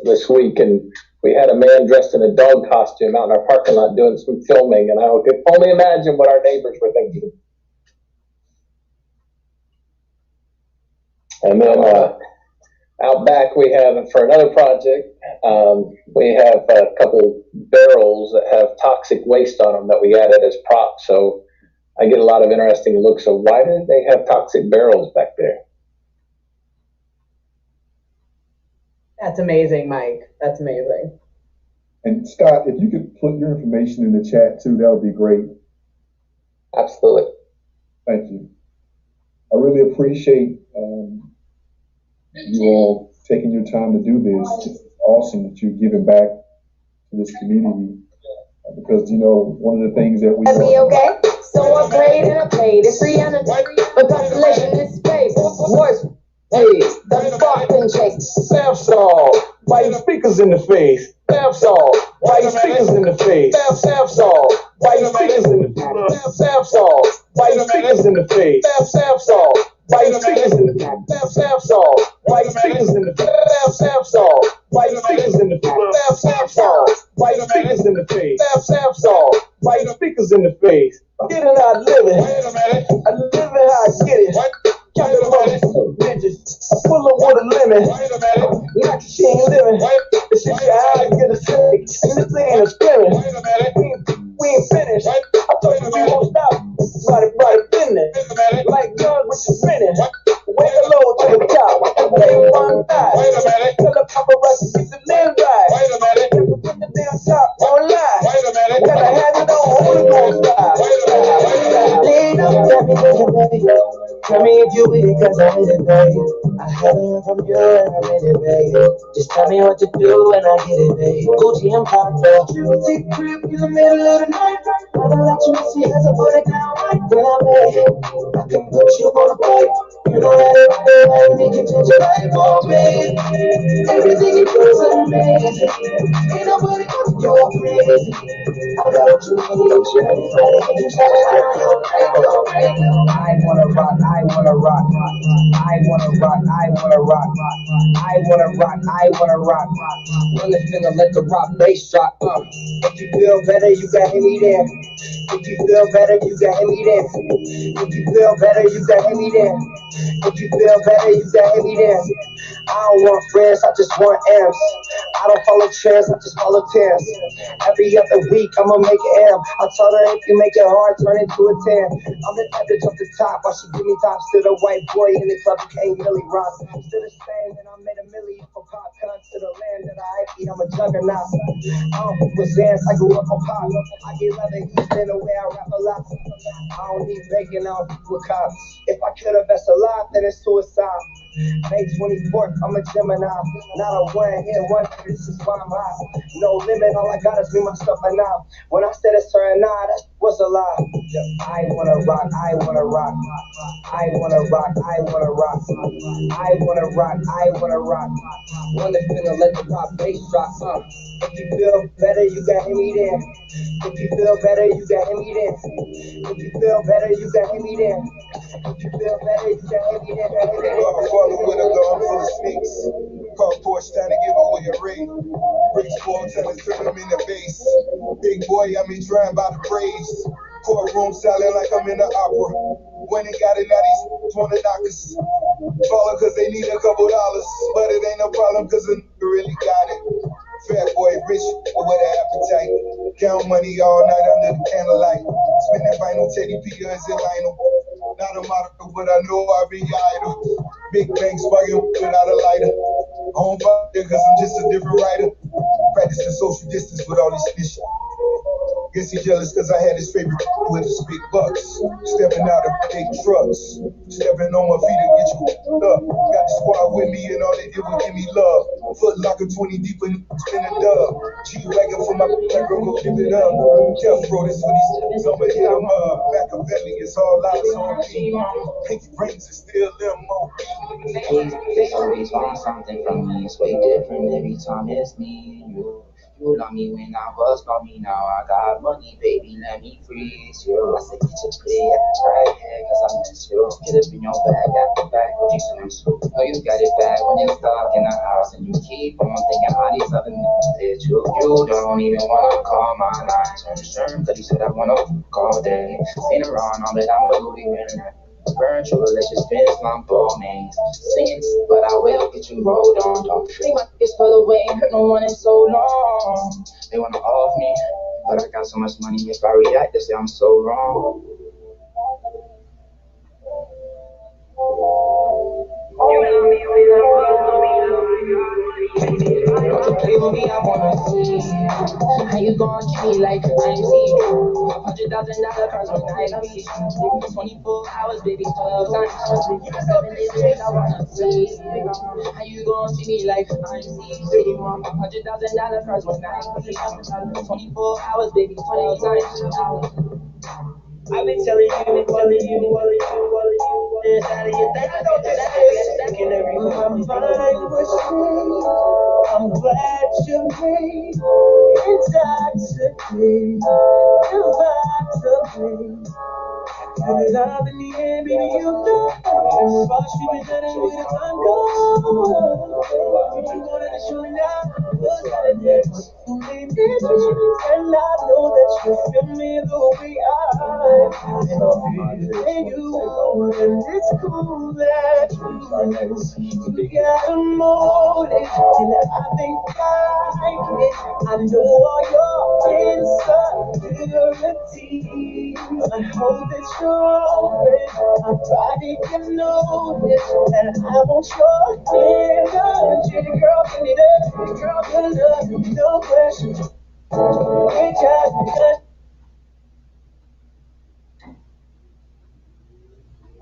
this week, and we had a man dressed in a dog costume out in our parking lot doing some filming, and I could only imagine what our neighbors were thinking. And then out back we have, for another project, we have a couple barrels that have toxic waste on them that we added as props. So I get a lot of interesting looks of why did they have toxic barrels back there? That's amazing, Mike. That's amazing. And Scott, if you could put your information in the chat too, that would be great. Absolutely. Thank you. I really appreciate you all taking your time to do this. It's awesome that you're giving back to this community because, you know, one of the things that we okay? So I played and I played. It's Rihanna, but constellation is space. Voice, hey, doesn't stop and chase. Bath salt, why you speakers in the face? Bath salt, why you speakers in the face? Bath salt, why you speakers in the face? Bath salt, why you speakers in the face? Bath salt, why you speakers in the face? Bath salt, why you speakers in the face? Bath salt, why you speakers in the face? Bath salt, why you speakers in the face? Bath salt, why you speakers in the face? Getting how I live it. I live it how I get it. Count the money, bitches. I pull up with a limit. Like she ain't living. This shit got eyes get a sick. And this ain't a spirit. We ain't finished. I told you we won't stop. Body business. Like guns with your spinning. Way low to the top. Day one night. Tell the paparazzi get the lens right. Put the damn top online. Gotta have it on Holy Ghost style. Lean up, tell me where you baby. Tell me if you with it, cause I'm in it, baby. I haven't heard from you and I'm in it, baby. Just tell me what to do and I get it, baby. Gucci and Prada. Take a trip in the middle of the night. I don't let you see as I put it down right when I'm ready. I can put you on a flight. You know that I need you to change your life for me. Everything you do is amazing. Ain't nobody else, you're crazy. I got what you need, you're ready. You tell me I wanna rock, I wanna rock, I wanna rock, I wanna rock, I wanna rock, I wanna rock. Run the finger, let the rock bass drop. If you feel better, you got hit me there. If you feel better, you got hit me there. If you feel better, you got hit me there. If you feel better, you got hit me there. I don't want friends, I just want M's. I don't follow trends, I just follow Tims. Every other week, I'ma make an M. I told her if you make it hard, turn it to a 10. I'm the type to jump the top, while she give me tops to the white boy in the club who can't really rock. Still the same, and I made a million for pop. Come to the land that I hate, I'm a juggernaut. I don't fuck with Zans, I grew up on pop. I get love in Houston, the way I rap a lot. I don't need bacon, I don't fuck with cops. If I kill the best alive, then it's suicide. May 24th, I'm a Gemini. Not a one-hit wonder, this is why I'm hot. No limit, all I got is me, myself, and now. When I said it's her and I, that was a lie. I wanna rock, I wanna rock. I wanna rock, I wanna rock. I wanna rock, I wanna rock. Run the finger, let the rock bass drop. If you feel better, you got hit me there. If you feel better, you got hit me there. If you feel better, you got hit me there. If you feel better, you got hit me there. Godfather with a gun full of sneaks. Car Porsche trying to give away a ring. Bricks ball trying to turn them in the base. Big boy, I mean, trying by the praise. Courtroom selling like I'm in the opera. When they got it, now these wanna knock us. Falling cause they need a couple dollars. But it ain't no problem cause a nigga really got it. Fat boy, rich, but with an appetite. Count money all night under the candlelight. Spinning vinyl, Teddy P, is it Lionel? Not a model, but I know I be idle. Big bang sparking without a lighter. I don't bother cause I'm just a different writer. Practicing social distance with all this shit. Guess he jealous cause I had his favorite with his big bucks. Stepping out of big trucks. Stepping on my feet to get you up. Got the squad with me and all they did was give me love. Foot locker 20 deep and spin a dub. G-Wagon for my black girl, go give it up. Jeff bro, this for these I'ma hit them up. Machiavelli, it's all eyes on me. Pinky rings is still M.O.B. They always want something from me. It's way different every time it's me and you. You love me when I was lonely, now I got money, baby, let me freeze you. I said, get your play right here, cause I miss you. Get up in your bag, got the back, what you swim to. Know you got it back when you're stuck in the house, and you keep on thinking how these other niggas did you. You don't even wanna call my line, turn the shirt, cause you said I wanna fuck all day. Seen around, all that I'm a Louis winner. Virtual, let's just finish my ball names. Singing, but I will get you rolled on. Don't think my niggas fell away, ain't hurt no one in so long. They wanna off me, but I got so much money. If I react, they say I'm so wrong. Baby, I wanna see how you gon' treat like I ain't see you. $100,000 cars with 9 keys. 24 hours, baby, 12 times. 7 days a week, I wanna see. How you gon' see me like I'm CC? $100,000 cars with 9 keys. 24 hours, baby, 12 times. I've been telling you, this out of your thing. I know this is in every my mind was free. I'm glad you made intoxicated, intoxicated. Your love in the air, baby, you know. And rush you with that and with a time go. If you wanted to show me now, what's that next? You made me dreams, and I know that you feel me the way I feel. And it's cool that you got a motive, and I think I like it. I know all your insecurities. I hope that you're open. My body can notice that I want your energy. Girl, give me that. Girl, good love, no question. We got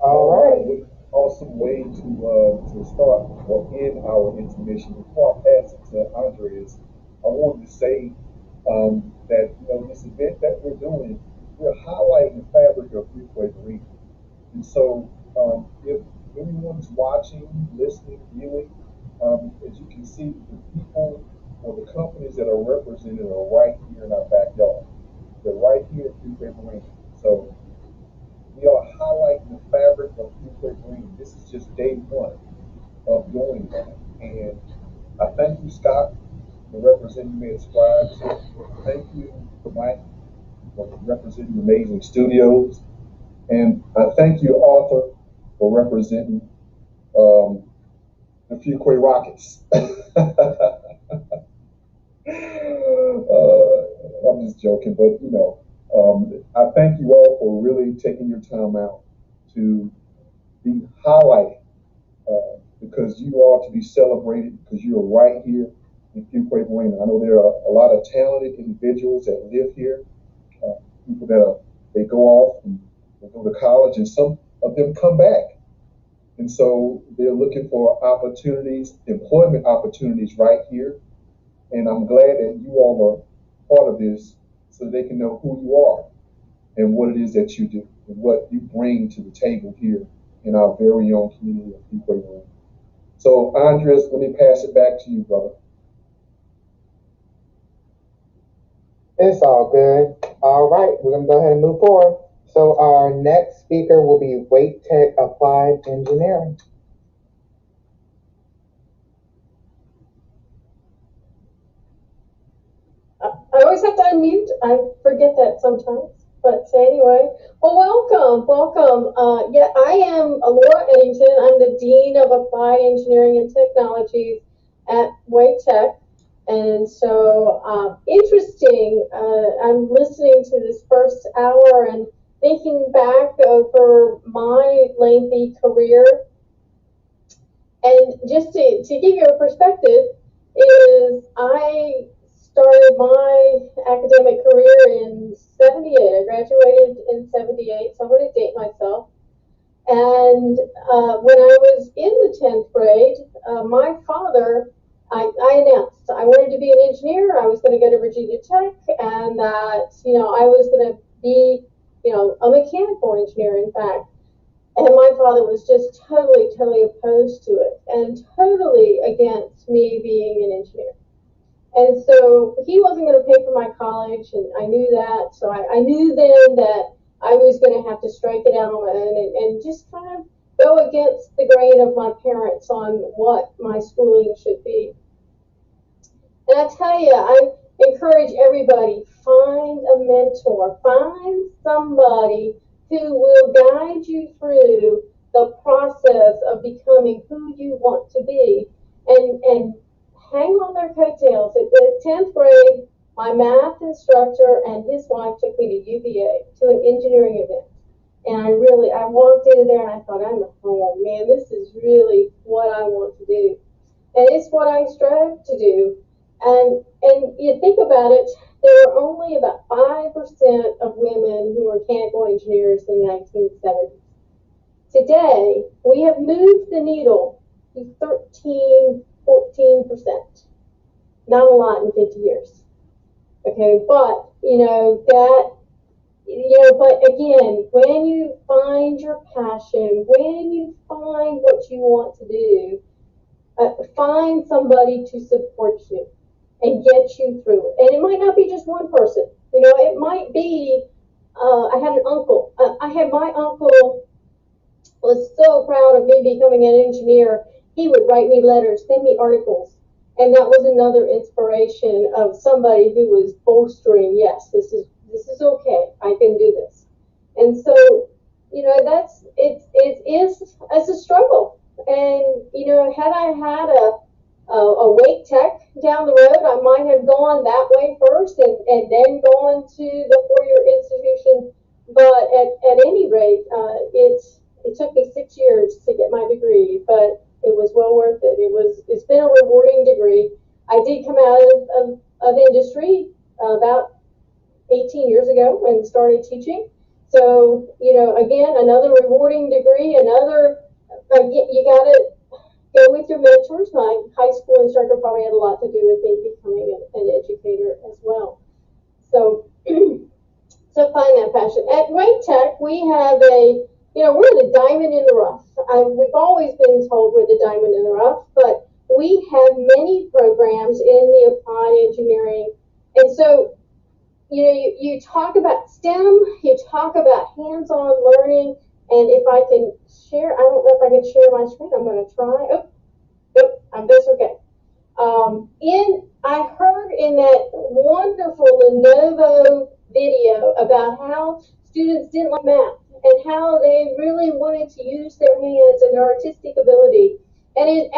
All right. Awesome way to start or end our intermission. Before I pass it to Andres, I wanted to say that this event that we're doing, we're highlighting the fabric of Fuquay-Varina. And so if anyone's watching, listening, viewing, as you can see, the people or the companies that are represented are right here in our backyard. They're right here at Fuquay-Varina. So we are highlighting the fabric of Fuquay-Varina. This is just day one of doing that. And I thank you, Scott, for representing me as Scribes. Thank you, Mike, for representing Amazing Studios. And I thank you, Arthur, for representing the Fuquay Rockets. I'm just joking, but I thank you all for really taking your time out to be highlighted because you are to be celebrated because you are right here in Fuquay-Varina. I know there are a lot of talented individuals that live here, people that they go off and they go to college, and some of them come back. And so they're looking for opportunities, employment opportunities right here. And I'm glad that you all are part of this so they can know who you are and what it is that you do and what you bring to the table here in our very own community of Fuquay-Varina. So Andres, let me pass it back to you, brother. It's all good. All right, we're going to go ahead and move forward. So our next speaker will be Wake Tech Applied Engineering. I always have to unmute. I forget that sometimes. But anyway, well, welcome. Yeah, I am Laura Eddington. I'm the Dean of Applied Engineering and Technologies at Wake Tech. And so, interesting, I'm listening to this first hour and thinking back over my lengthy career. And just to give you a perspective, is I started my academic career in 78. I graduated in 78, so I'm going to date myself. And when I was in the 10th grade, my father, I announced I wanted to be an engineer. I was going to go to Virginia Tech, and that, I was going to be, a mechanical engineer, in fact. And my father was just totally opposed to it and totally against me being an engineer. And so he wasn't going to pay for my college, and I knew that. So I knew then that I was going to have to strike it out on my own and just kind of go against the grain of my parents on what my schooling should be. And I tell you, I encourage everybody, find a mentor, find somebody who will guide you through the process of becoming who you want to be, and hang on their coattails. At the 10th grade, my math instructor and his wife took me to UVA, to an engineering event. And I walked in there and I thought, oh man, this is really what I want to do. And it's what I strive to do. And you think about it, there were only about 5% of women who were mechanical engineers in the 1970s. Today, we have moved the needle to 13, 14%. Not a lot in 50 years. Okay, but, but again, when you find your passion, when you find what you want to do, find somebody to support you and get you through it. And it might not be just one person. It might be, I had an uncle. My uncle was so proud of me becoming an engineer. He would write me letters, send me articles. And that was another inspiration of somebody who was bolstering, yes, this is okay. I can do this. And so, it's a struggle. And, had I had a weight tech down the road, I might have gone that way first and then gone to the four-year institution. But at any rate, it took me 6 years to get my degree, but it was well worth it. It's been a rewarding degree. I did come out of industry about 18 years ago and started teaching. So, again, another rewarding degree, you got to go with your mentors. My high school instructor probably had a lot to do with me becoming an educator as well. So, so find that passion. At Wake Tech, we have we're the diamond in the rough. We've always been told we're the diamond in the rough, but we have many programs in the applied engineering. And so, you talk about STEM, you talk about hands-on learning, and if I can share, I don't know if I can share my screen. I'm going to try. That's okay. I heard in that wonderful Lenovo video about how students didn't like math and how they really wanted to use their hands and their artistic ability. And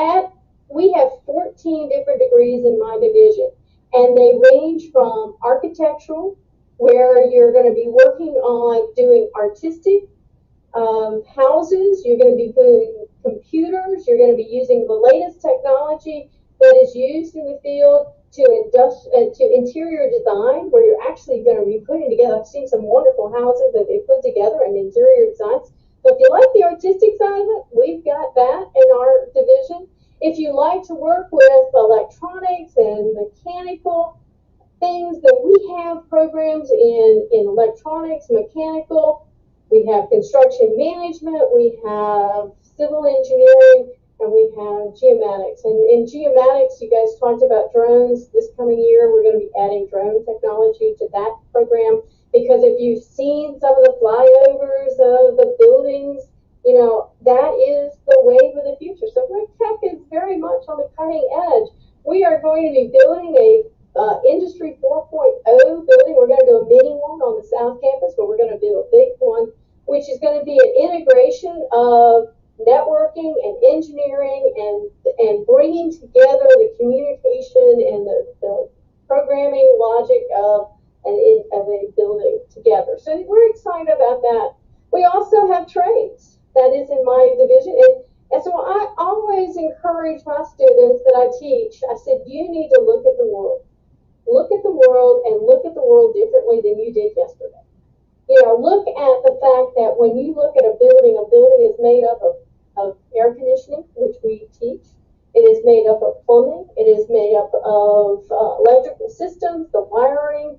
we have 14 different degrees in my division, and they range from architectural, where you're going to be working on doing artistic houses, you're going to be doing computers, you're going to be using the latest technology that is used in the field to interior design, where you're actually going to be putting together. I've seen some wonderful houses that they put together and interior designs. So if you like the artistic side of it, we've got that in our division. If you like to work with electronics and mechanical things, that we have programs in electronics, mechanical, we have construction management, we have civil engineering, and we have geomatics. And in geomatics, you guys talked about drones. This coming year, we're going to be adding drone technology to that program, because if you've seen some of the flyovers of the buildings, that is the wave of the future. So Wake Tech is very much on the cutting edge. We are going to be building a Industry 4.0 building. We're going to do a mini one on the South Campus, but we're going to do a big one, which is going to be an integration of networking and engineering and bringing together the communication and the programming logic of a building together. So we're excited about that. We also have trades. That is in my division. And so I always encourage my students that I teach, I said, you need to look at the world. Look at the world and look at the world differently than you did yesterday. Look at the fact that when you look at a building is made up of air conditioning, which we teach. It is made up of plumbing. It is made up of electrical systems, the wiring,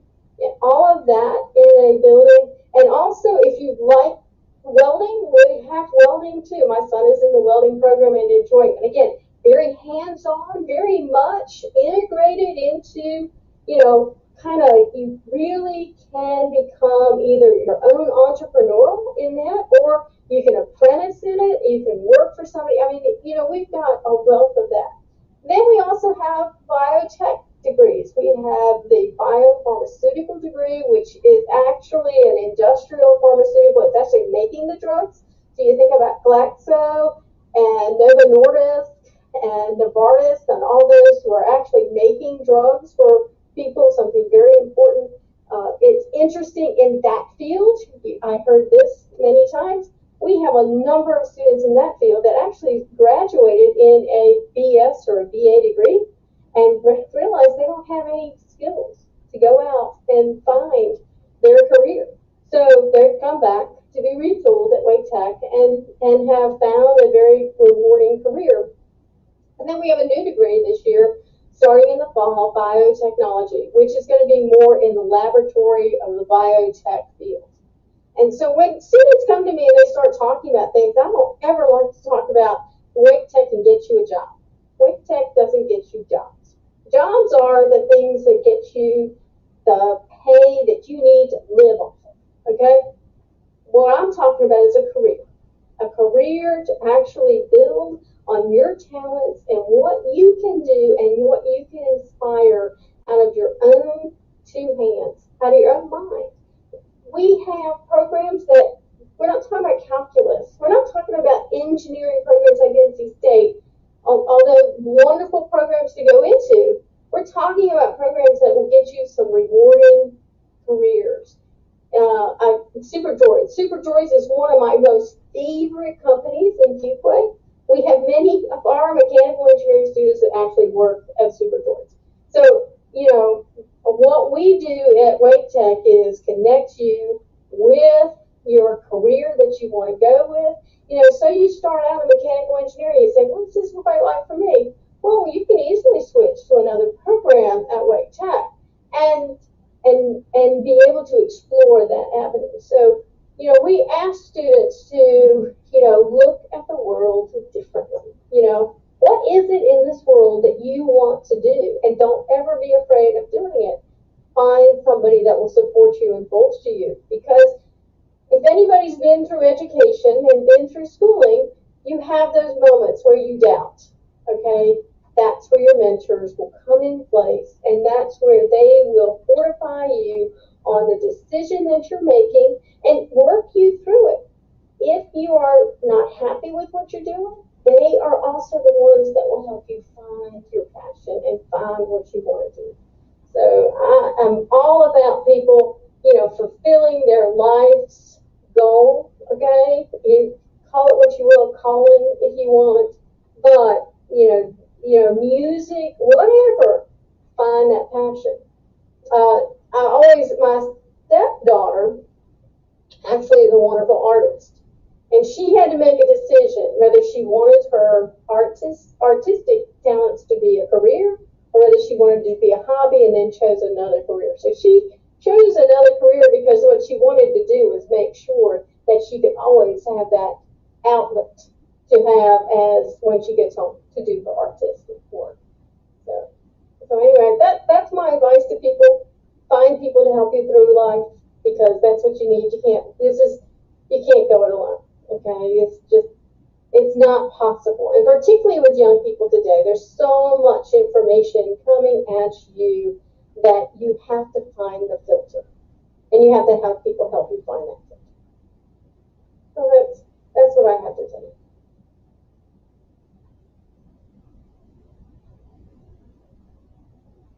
all of that in a building. And also, if you like welding, we have welding too. My son is in the welding program and enjoying it. Again, very hands-on, very much integrated into, you really can become either your own entrepreneur in that, or you can apprentice in it, you can work for somebody. I mean, we've got a wealth of that. Then we also have biotech degrees. We have the biopharmaceutical degree, which is actually an industrial pharmaceutical. It's actually making the drugs. So you think about Glaxo and Novo Nordisk and Novartis and all those who are actually making drugs for people, something very important. It's interesting in that field. I heard this many times. We have a number of students in that field that actually graduated in a BS or a BA degree and realized they don't have any skills to go out and find their career. So they've come back to be retooled at Wake Tech and have found a very rewarding career. And then we have a new degree this year, starting in the fall, biotechnology, which is going to be more in the laboratory of the biotech field. And so when students come to me and they start talking about things, I don't ever like to talk about Wake Tech can get you a job. Wake Tech doesn't get you jobs. Jobs are the things that get you the pay that you need to live off of, okay? What I'm talking about is a career to actually build on your talents and what you can do and what you can inspire out of your own two hands, out of your own mind. We have programs that, we're not talking about calculus, we're not talking about engineering programs like NC State, although wonderful programs to go into. We're talking about programs that will get you some rewarding careers. Superdroids is one of my most favorite companies in Fuquay. We have many of our mechanical engineering students that actually work at Superdroids. So, you know, what we do at Wake Tech is connect you with your career that you want to go with. You know, so you start out in mechanical engineering, you say, well, this isn't quite right for me. Well, you can easily switch to another program at Wake Tech and be able to explore that avenue. So, you know, we ask students to, you know, look at the world differently. You know, what is it in this world that you want to do? And don't ever be afraid of doing it. Find somebody that will support you and bolster you. Because if anybody's been through education and been through schooling, you have those moments where you doubt, okay? That's where your mentors will come in place, and that's where they will fortify you on the decision that you're making and work you through it. If you are not happy with what you're doing, they are also the ones that will help you find your passion and find what you want to do. So I am all about people, you know, fulfilling their life's goal, okay? You call it what you will, calling if you want, but, you know, music, whatever, find that passion. My stepdaughter actually is a wonderful artist. And she had to make a decision whether she wanted her artistic talents to be a career or whether she wanted to be a hobby, and then chose another career. So she chose another career because what she wanted to do was make sure that she could always have that outlet to have as when she gets home to do her artistic work. So anyway, that's my advice to people. Find people to help you through life, because that's what you need. You can't go it alone. Okay, it's not possible. And particularly with young people today, there's so much information coming at you that you have to find the filter. And you have to have people help you find that filter. So that's what I have to tell you.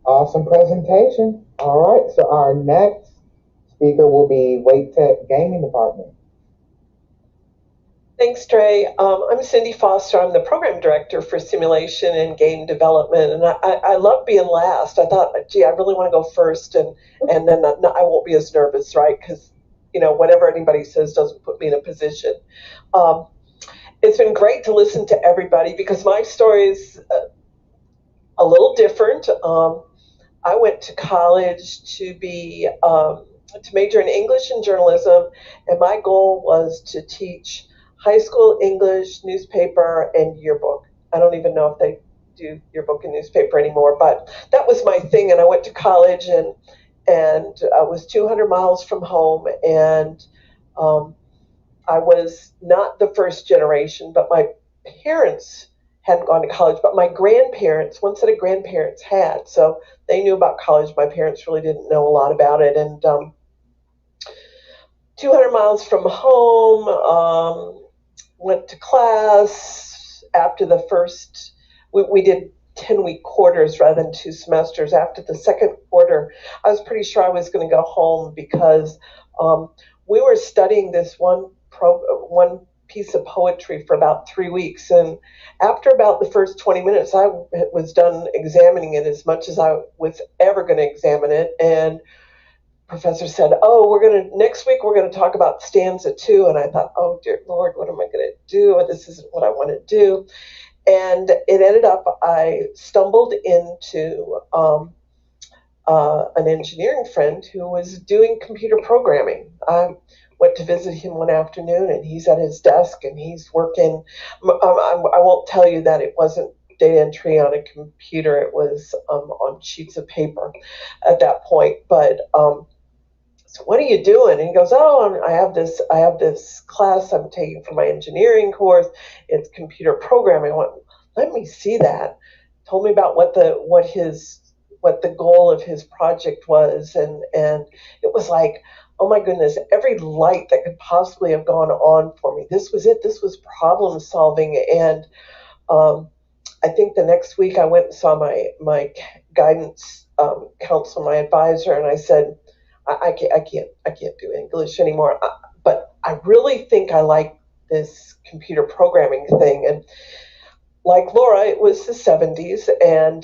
Awesome presentation. All right, so our next speaker will be Wake Tech Gaming Department. Thanks, Trey. I'm Cindy Foster. I'm the program director for simulation and game development, and I love being last. I thought, gee, I really want to go first, and then I won't be as nervous, right? Because, you know, whatever anybody says doesn't put me in a position. It's been great to listen to everybody because my story is a little different. I went to college to major in English and journalism, and my goal was to teach high school English, newspaper, and yearbook. I don't even know if they do yearbook and newspaper anymore, but that was my thing. And I went to college, and I was 200 miles from home, and I was not the first generation, but my parents hadn't gone to college, but my grandparents, one set of grandparents had, so they knew about college. My parents really didn't know a lot about it, and 200 miles from home, went to class after the first, we did 10-week quarters rather than 2 semesters. After the second quarter, I was pretty sure I was going to go home because we were studying this one piece of poetry for about 3 weeks. And after about the first 20 minutes, I was done examining it as much as I was ever going to examine it. And professor said, "Oh, next week we're going to talk about stanza 2." And I thought, "Oh dear Lord, what am I going to do? This isn't what I want to do." And it ended up, I stumbled into an engineering friend who was doing computer programming. I went to visit him one afternoon, and he's at his desk and he's working. I won't tell you that it wasn't data entry on a computer. It was on sheets of paper at that point. But so what are you doing? And he goes, "Oh, I have this class I'm taking for my engineering course. It's computer programming." I went, "Let me see that." Told me about what the goal of his project was, and it was like, oh my goodness, every light that could possibly have gone on for me. This was it. This was problem solving. And I think the next week I went and saw my guidance counselor, my advisor, and I said, I can't do English anymore. But I really think I like this computer programming thing. And like Laura, it was the 70s, and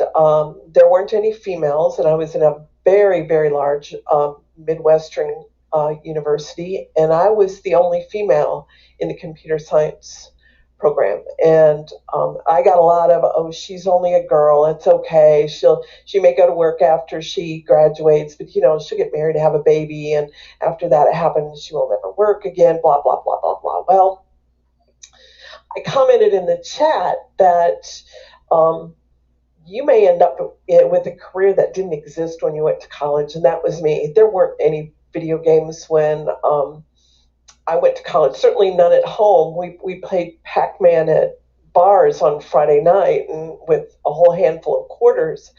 there weren't any females, and I was in a very, very large Midwestern university, and I was the only female in the computer science program. And I got a lot of, "Oh, she's only a girl, it's okay, she may go to work after she graduates, but she'll get married and have a baby, and after that happens, she will never work again, blah, blah, blah, blah, blah." Well, I commented in the chat that you may end up with a career that didn't exist when you went to college, and that was me. There weren't any video games when I went to college, certainly none at home. We played Pac-Man at bars on Friday night and with a whole handful of quarters,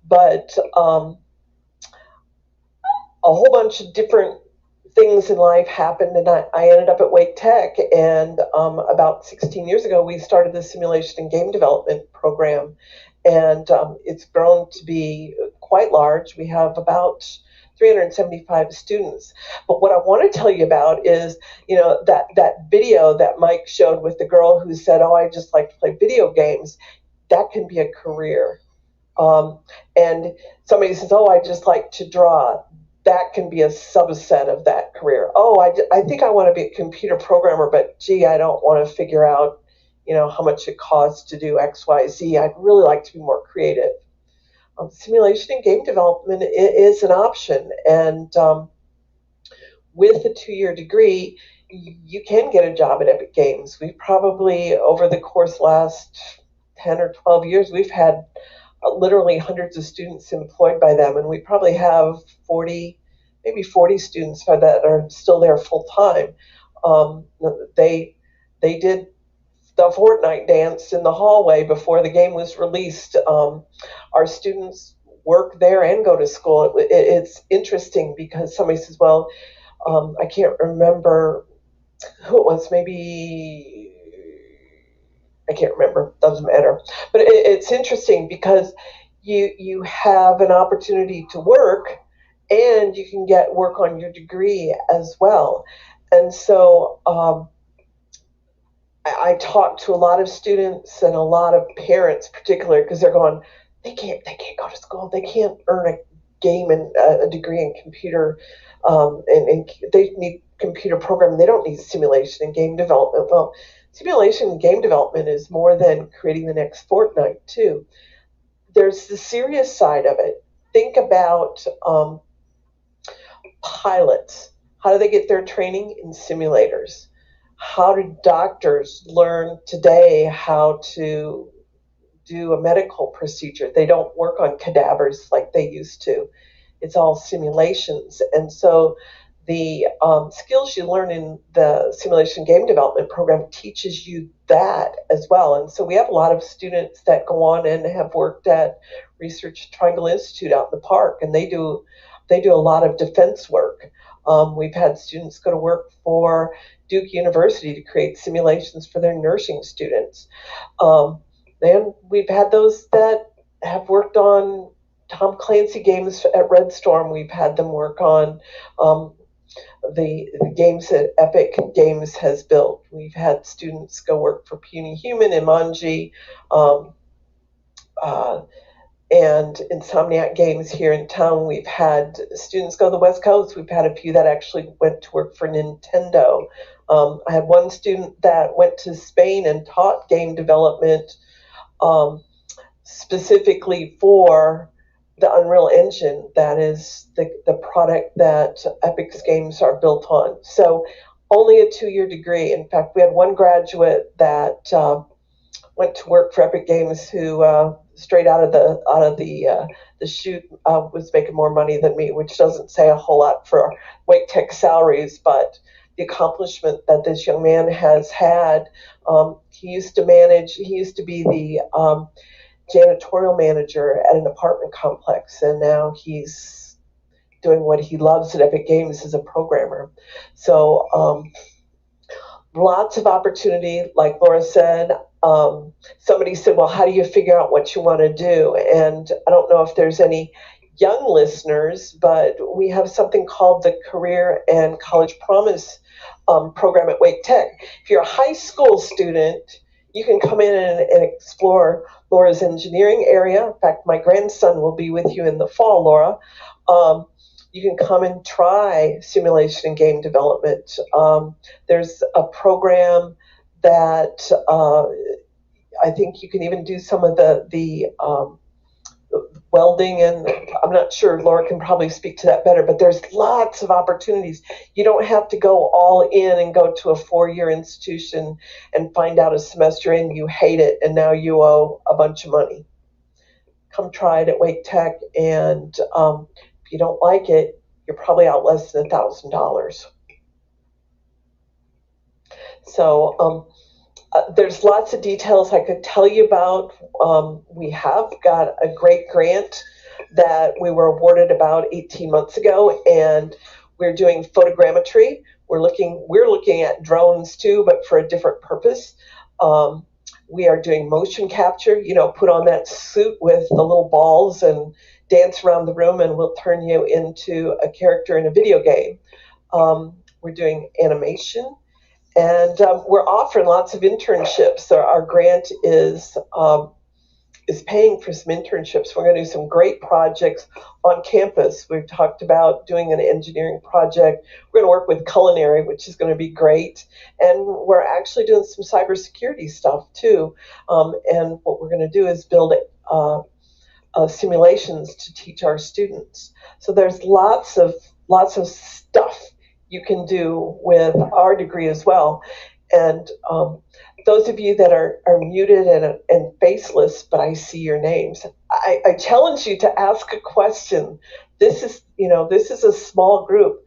but a whole bunch of different things in life happened, and I ended up at Wake Tech. And about 16 years ago, we started the simulation and game development program, and it's grown to be quite large. We have about 375 students. But what I want to tell you about is, that video that Mike showed with the girl who said, "Oh, I just like to play video games." That can be a career. And somebody says, "Oh, I just like to draw." That can be a subset of that career. "Oh, I think I want to be a computer programmer, but gee, I don't want to figure out, how much it costs to do X, Y, Z. I'd really like to be more creative." Simulation and game development is an option. And with a 2-year degree, you can get a job at Epic Games. We probably, over the course last 10 or 12 years, we've had literally hundreds of students employed by them, and we probably have maybe 40 students that are still there full time. They did the Fortnite dance in the hallway before the game was released. Our students work there and go to school. It's interesting because somebody says, "Well, I can't remember who it was, maybe I can't remember, doesn't matter." But it's interesting because you have an opportunity to work, and you can get work on your degree as well. And so I talk to a lot of students and a lot of parents, particularly, because they're going, they can't go to school, they can't earn a degree in computer, and they need computer programming. They don't need simulation and game development. Well, simulation and game development is more than creating the next Fortnite too. There's the serious side of it. Think about pilots. How do they get their training? In simulators. How do doctors learn today how to do a medical procedure? They don't work on cadavers like they used to. It's all simulations. And so the skills you learn in the simulation game development program teaches you that as well. And so we have a lot of students that go on and have worked at Research Triangle Institute out in the park, and they do a lot of defense work. We've had students go to work for Duke University to create simulations for their nursing students. Then we've had those that have worked on Tom Clancy games at Red Storm. We've had them work on the games that Epic Games has built. We've had students go work for Puny Human and Manji, and Insomniac Games here in town. We've had students go to the West Coast. We've had a few that actually went to work for Nintendo. I had one student that went to Spain and taught game development specifically for the Unreal Engine. That is the product that Epic's games are built on. So only a 2-year degree. In fact, we had one graduate that went to work for Epic Games who straight out of the chute was making more money than me, which doesn't say a whole lot for Wake Tech salaries, but the accomplishment that this young man has had. He used to be the janitorial manager at an apartment complex, and now he's doing what he loves at Epic Games as a programmer. So lots of opportunity, like Laura said. Somebody said, well, how do you figure out what you want to do? And I don't know if there's any young listeners, but we have something called the Career and College Promise program at Wake Tech. If you're a high school student, you can come in and explore Laura's engineering area. In fact, my grandson will be with you in the fall, Laura. You can come and try simulation and game development. There's a program that I think you can even do some of the welding, and I'm not sure, Laura can probably speak to that better, but there's lots of opportunities. You don't have to go all in and go to a 4-year institution and find out a semester in you hate it and now you owe a bunch of money. Come try it at Wake Tech, and if you don't like it, you're probably out less than $1,000. So there's lots of details I could tell you about. We have got a great grant that we were awarded about 18 months ago, and we're doing photogrammetry. We're looking at drones too, but for a different purpose. We are doing motion capture, put on that suit with the little balls and dance around the room, and we'll turn you into a character in a video game. We're doing animation. And we're offering lots of internships. So our grant is paying for some internships. We're going to do some great projects on campus. We've talked about doing an engineering project. We're going to work with culinary, which is going to be great. And we're actually doing some cybersecurity stuff too. And what we're going to do is build simulations to teach our students. So there's lots of stuff you can do with our degree as well. And those of you that are muted and faceless, but I see your names, I challenge you to ask a question. This is a small group.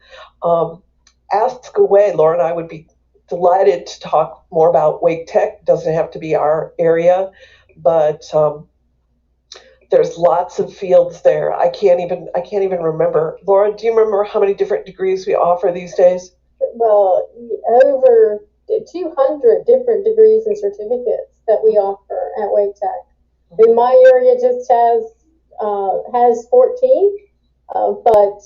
Ask away. Laura and I would be delighted to talk more about Wake Tech. It doesn't have to be our area, but there's lots of fields there. I can't even remember. Laura, do you remember how many different degrees we offer these days? Well, over 200 different degrees and certificates that we offer at Wake Tech. In my area just has 14, but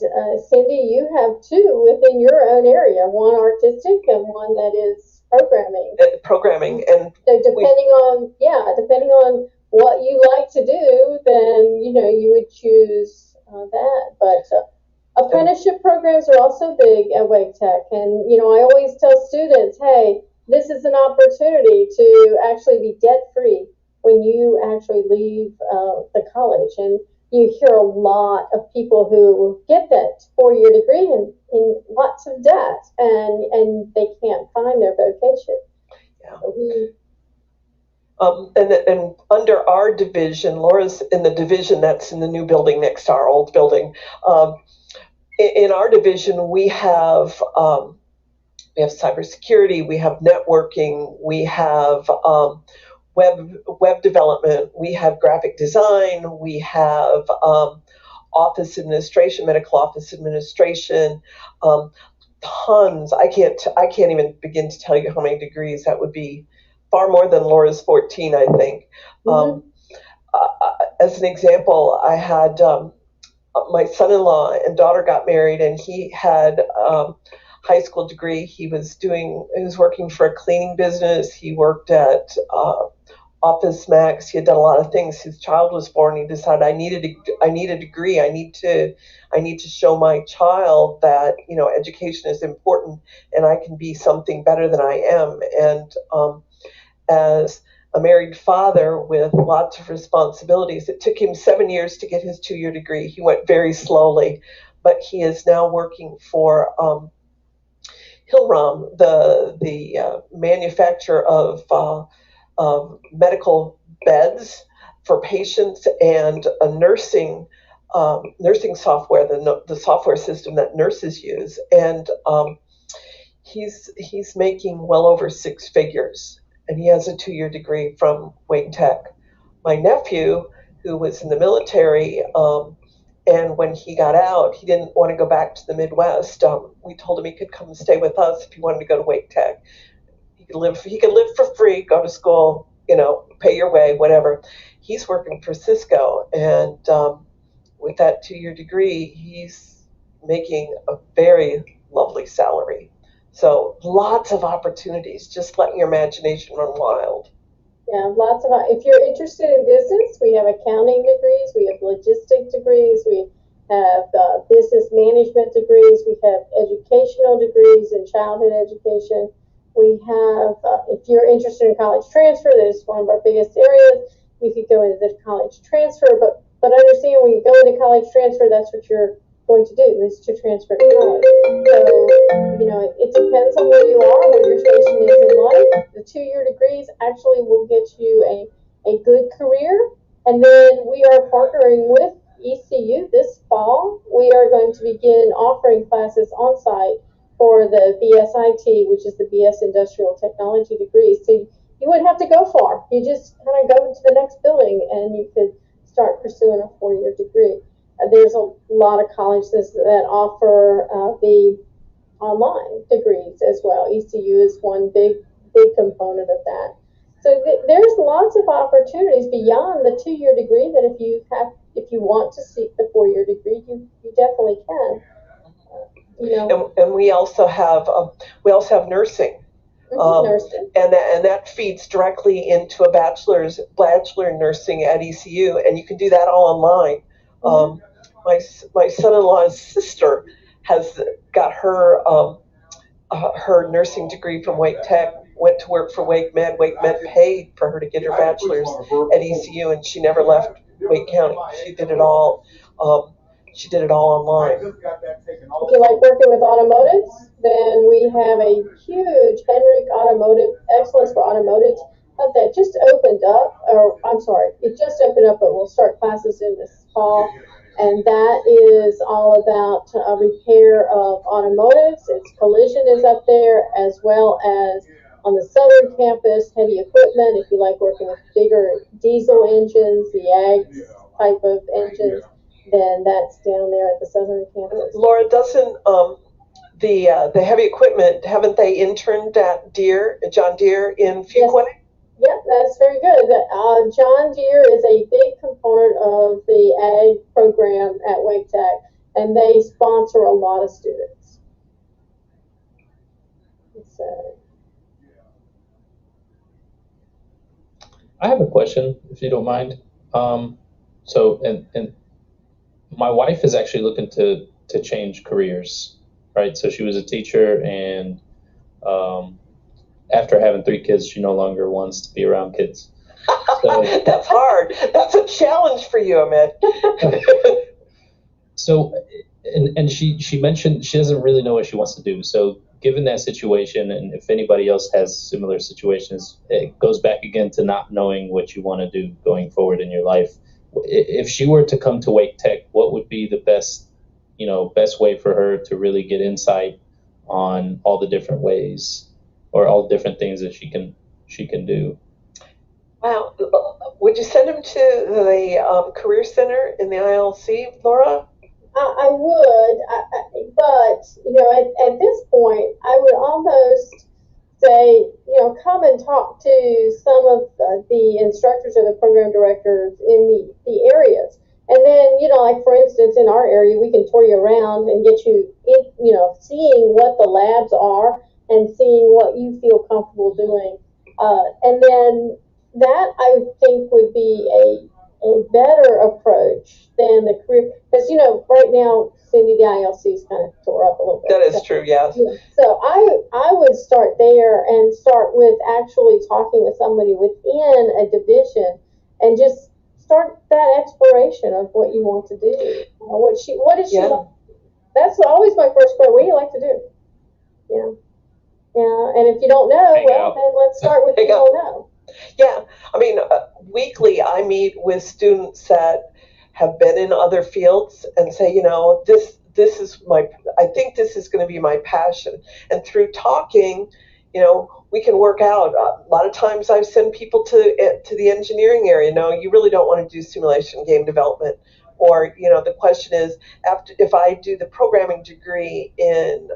Cindy, you have 2 within your own area, one artistic and one that is programming. Programming, and so depending on what you like to do, then you would choose that. But apprenticeship programs are also big at Wake Tech, and I always tell students, hey, this is an opportunity to actually be debt free when you actually leave the college. And you hear a lot of people who get that 4-year degree in lots of debt, and they can't find their vocation. Yeah. And under our division, Laura's in the division that's in the new building next to our old building. In our division, we have cybersecurity, we have networking, we have web development, we have graphic design, we have office administration, medical office administration, tons. I can't even begin to tell you how many degrees. That would be far more than Laura's 14, I think. Mm-hmm. As an example, I had my son-in-law and daughter got married, and he had high school degree. He was working for a cleaning business. He worked at Office Max. He had done a lot of things. His child was born. He decided I need a degree. I need to show my child that education is important, and I can be something better than I am. And as a married father with lots of responsibilities, it took him 7 years to get his 2-year degree. He went very slowly, but he is now working for Hillrom, the manufacturer of medical beds for patients, and a nursing software, the software system that nurses use. And he's making well over 6 figures, and he has a 2-year degree from Wake Tech. My nephew, who was in the military, and when he got out, he didn't want to go back to the Midwest. We told him he could come and stay with us if he wanted to go to Wake Tech. He could live for free, go to school, pay your way, whatever. He's working for Cisco, and with that 2-year degree, he's making a very lovely salary. So lots of opportunities. Just let your imagination run wild. Yeah, lots of. If you're interested in business, we have accounting degrees, we have logistics degrees, we have business management degrees, we have educational degrees in childhood education. We have, if you're interested in college transfer, that is one of our biggest areas. You could go into the college transfer, but understand when you go into college transfer, that's what you're going to do, is to transfer to college. So, it depends on where you are, where your station is in life. The 2-year degrees actually will get you a good career. And then we are partnering with ECU this fall. We are going to begin offering classes on site for the BSIT, which is the BS Industrial Technology degree. So you wouldn't have to go far. You just kind of go into the next building and you could start pursuing a 4-year degree. There's a lot of colleges that offer the online degrees as well. ECU is one big component of that. So there's lots of opportunities beyond the 2-year degree that if you want to seek the 4-year degree, you definitely can. And we also have nursing. Nursing. And that feeds directly into a bachelor in nursing at ECU, and you can do that all online. My son-in-law's sister has got her nursing degree from Wake Tech, went to work for Wake Med. Wake Med paid for her to get her bachelor's at ECU, and she never left Wake County. She did it all online. If you like working with automotives, then we have a huge Henrik Automotive Excellence for Automotives that just opened up, it just opened up, but we'll start classes in this fall. And that is all about repair of automotives. Its collision is up there, as well as on the southern campus, heavy equipment. If you like working with bigger diesel engines, the ag type of engines, then that's down there at the southern campus. Laura, doesn't the heavy equipment, haven't they interned at John Deere in Fuquay? Yep, that's very good. John Deere is a big component of the ag program at Wake Tech, and they sponsor a lot of students. So. I have a question, if you don't mind. And my wife is actually looking to change careers, right? So she was a teacher, and after having 3 kids, she no longer wants to be around kids. So, that's hard. That's a challenge for you, Ahmed. So, and she mentioned she doesn't really know what she wants to do. So given that situation, and if anybody else has similar situations, it goes back again to not knowing what you want to do going forward in your life. If she were to come to Wake Tech, what would be the best way for her to really get insight on all the different ways or all the different things that she can do? Wow. Would you send him to the Career Center in the ILC, Laura? I would, but at this point, I would almost say, come and talk to some of the instructors or the program directors in the areas. And then, like for instance, in our area, we can tour you around and get you in, seeing what the labs are and seeing what you feel comfortable doing. And then that I think would be a better approach than the career, because right now, Cindy, the ILC is kind of tore up a little bit. That is true, yes. So I would start there and start with actually talking with somebody within a division and just start that exploration of what you want to do. What does she like? That's always my first question. What do you like to do? Yeah. And if you don't know, then let's start with you don't know. Yeah, I mean, weekly I meet with students that have been in other fields and say, this is I think this is going to be my passion. And through talking, we can work out. A lot of times I send people to the engineering area. No, you really don't want to do simulation game development. Or, the question is, if I do the programming degree in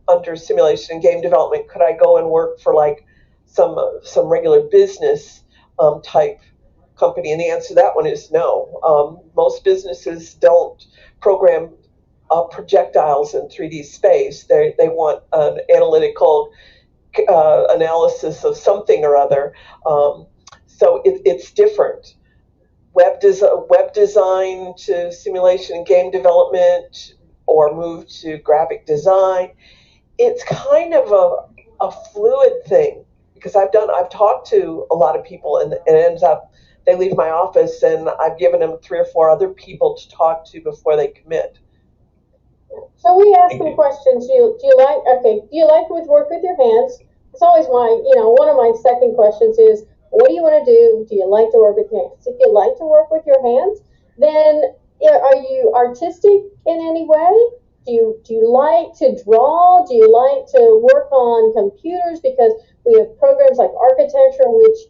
under simulation and game development, could I go and work for like some regular business type company? And the answer to that one is no. Most businesses don't program projectiles in 3D space. They want an analytical analysis of something or other. So it's different. Web design to simulation and game development, or move to graphic design. It's kind of a fluid thing, because I've talked to a lot of people, and it ends up they leave my office and I've given them 3 or 4 other people to talk to before they commit. So we ask them questions. Do you like to work with your hands? It's always one of my second questions is, what do you want to do? Do you like to work with your hands? If you like to work with your hands, then are you artistic in any way? Do you like to draw? Do you like to work on computers? Because we have programs like architecture, which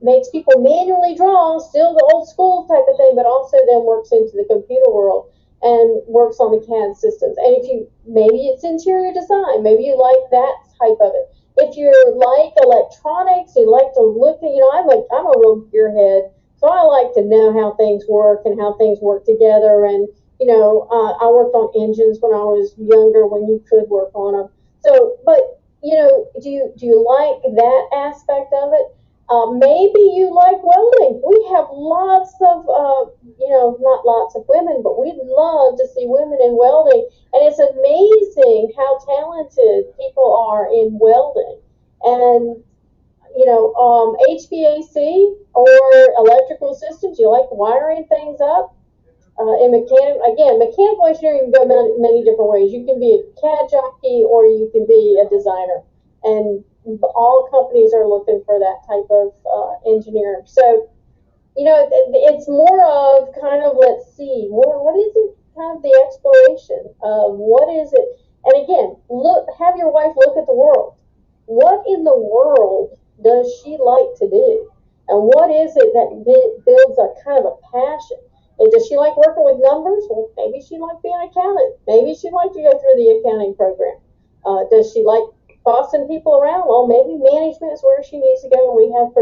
makes people manually draw, still the old school type of thing, but also then works into the computer world and works on the CAD systems. And maybe it's interior design, maybe you like that type of it. If you like electronics, you like to look at, I'm a real gearhead, so I like to know how things work and how things work together. And I worked on engines when I was younger, when you could work on them. So, but do you like that aspect of it? Maybe you like welding. We have lots of, not lots of women, but we'd love to see women in welding. And it's amazing how talented people are in welding. And, HVAC or electrical systems, you like wiring things up. In mechanical engineering, you can go many different ways. You can be a CAD jockey or you can be a designer. And all companies are looking for that type of engineer. So, it's more of kind of, let's see, what is it, kind of the exploration of what is it. And again, have your wife look at the world. What in the world does she like to do? And what is it that builds a kind of a passion? And does she like working with numbers? Well, maybe she likes being an accountant. Maybe she'd like to go through the accounting program. Does she like bossing people around? Well, maybe management is where she needs to go, and we have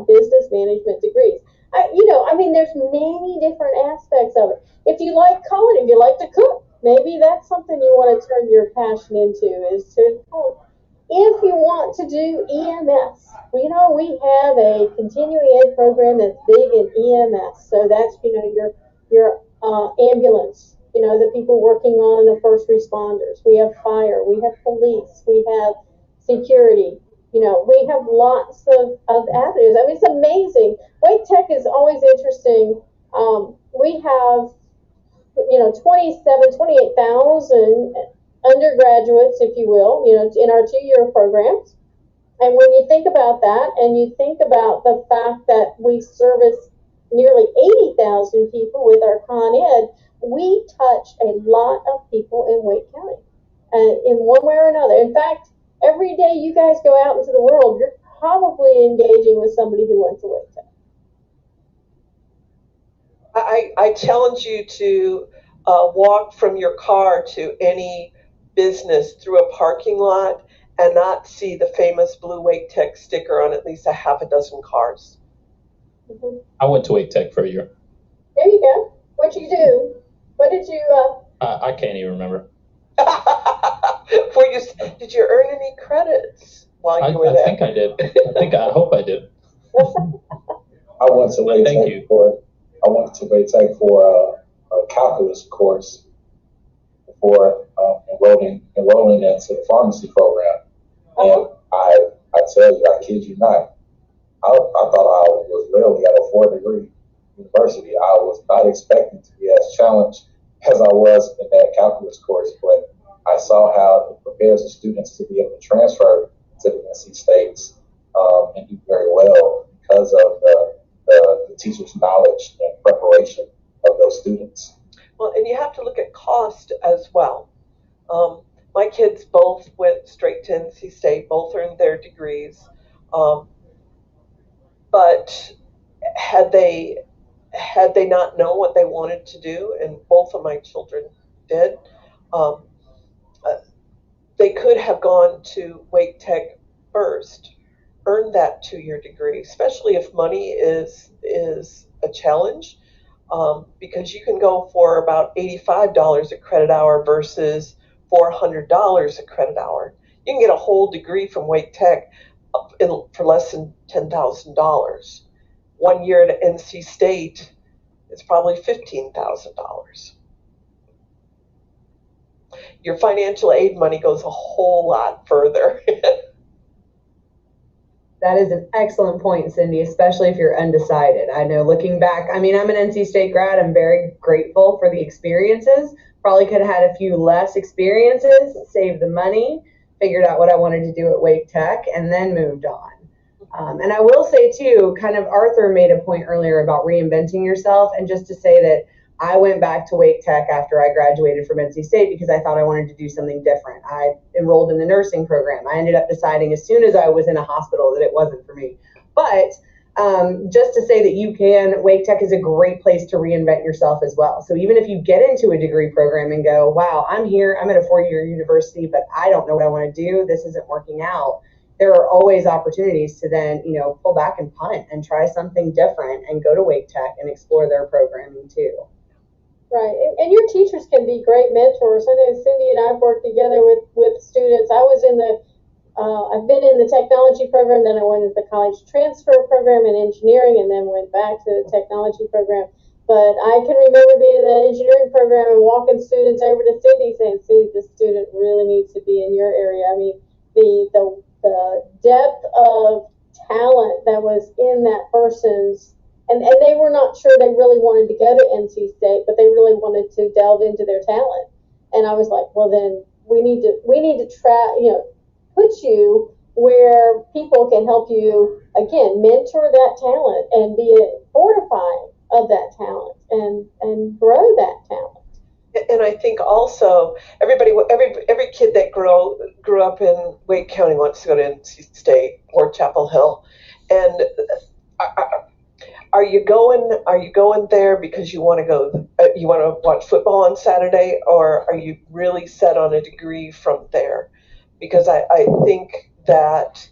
business management degrees. There's many different aspects of it. If you like cooking, if you like to cook, maybe that's something you want to turn your passion into, is to cook. If you want to do EMS, we have a continuing ed program that's big in EMS. So that's, your ambulance, the people working on the first responders. We have fire, we have police, we have security. We have lots of avenues. It's amazing. Wake Tech is always interesting. We have, 28,000 undergraduates, if you will, in our 2-year programs. And when you think about that, and you think about the fact that we service nearly 80,000 people with our Con Ed, we touch a lot of people in Wake County, in one way or another. In fact, every day you guys go out into the world, you're probably engaging with somebody who went to Wake Tech. I challenge you to walk from your car to any business through a parking lot and not see the famous blue Wake Tech sticker on at least a half a dozen cars. Mm-hmm. I went to Wake Tech for a year. There you go. What'd you you do? What did you? I can't even remember. Did you earn any credits while you were there? I think I did. I hope I did. I went to Wade Tech for a calculus course before enrolling into the pharmacy program. And I tell you, I kid you not, I thought I was literally at a 4-degree university. I was not expecting to be as challenged as I was in that calculus course, but I saw how it prepares the students to be able to transfer to the NC States and do very well because of the teacher's knowledge and preparation of those students. Well, and you have to look at cost as well. My kids both went straight to NC State, both earned their degrees. But had they not known what they wanted to do, and both of my children did, they could have gone to Wake Tech first, earned that 2-year degree, especially if money is a challenge, because you can go for about $85 a credit hour versus $400 a credit hour. You can get a whole degree from Wake Tech for less than $10,000. 1 year at NC State is probably $15,000. Your financial aid money goes a whole lot further. That is an excellent point, Cindy, especially if you're undecided. I know looking back, I mean, I'm an NC State grad. I'm very grateful for the experiences. Probably could have had a few less experiences, saved the money, figured out what I wanted to do at Wake Tech, and then moved on. And I will say, too, kind of Arthur made a point earlier about reinventing yourself, and just to say that I went back to Wake Tech after I graduated from NC State because I thought I wanted to do something different. I enrolled in the nursing program. I ended up deciding as soon as I was in a hospital that it wasn't for me. But just to say that Wake Tech is a great place to reinvent yourself as well. So even if you get into a degree program and go, wow, I'm here, I'm at a 4-year university, but I don't know what I want to do, this isn't working out, there are always opportunities to then, pull back and punt and try something different and go to Wake Tech and explore their programming too. Right, and your teachers can be great mentors. I know Cindy and I've worked together with students. I've been in the technology program, then I went into the college transfer program in engineering, and then went back to the technology program. But I can remember being in that engineering program and walking students over to Cindy saying, Cindy, this student really needs to be in your area. I mean, the depth of talent that was in that person's, and they were not sure they really wanted to go to NC State, but they really wanted to delve into their talent. And I was like, well, then we need to try, put you where people can help you, again, mentor that talent and be a fortifying of that talent and grow that talent. And I think also every kid that grew up in Wake County wants to go to NC State or Chapel Hill. And are you going there because you want to watch football on Saturday, or are you really set on a degree from there? Because I think that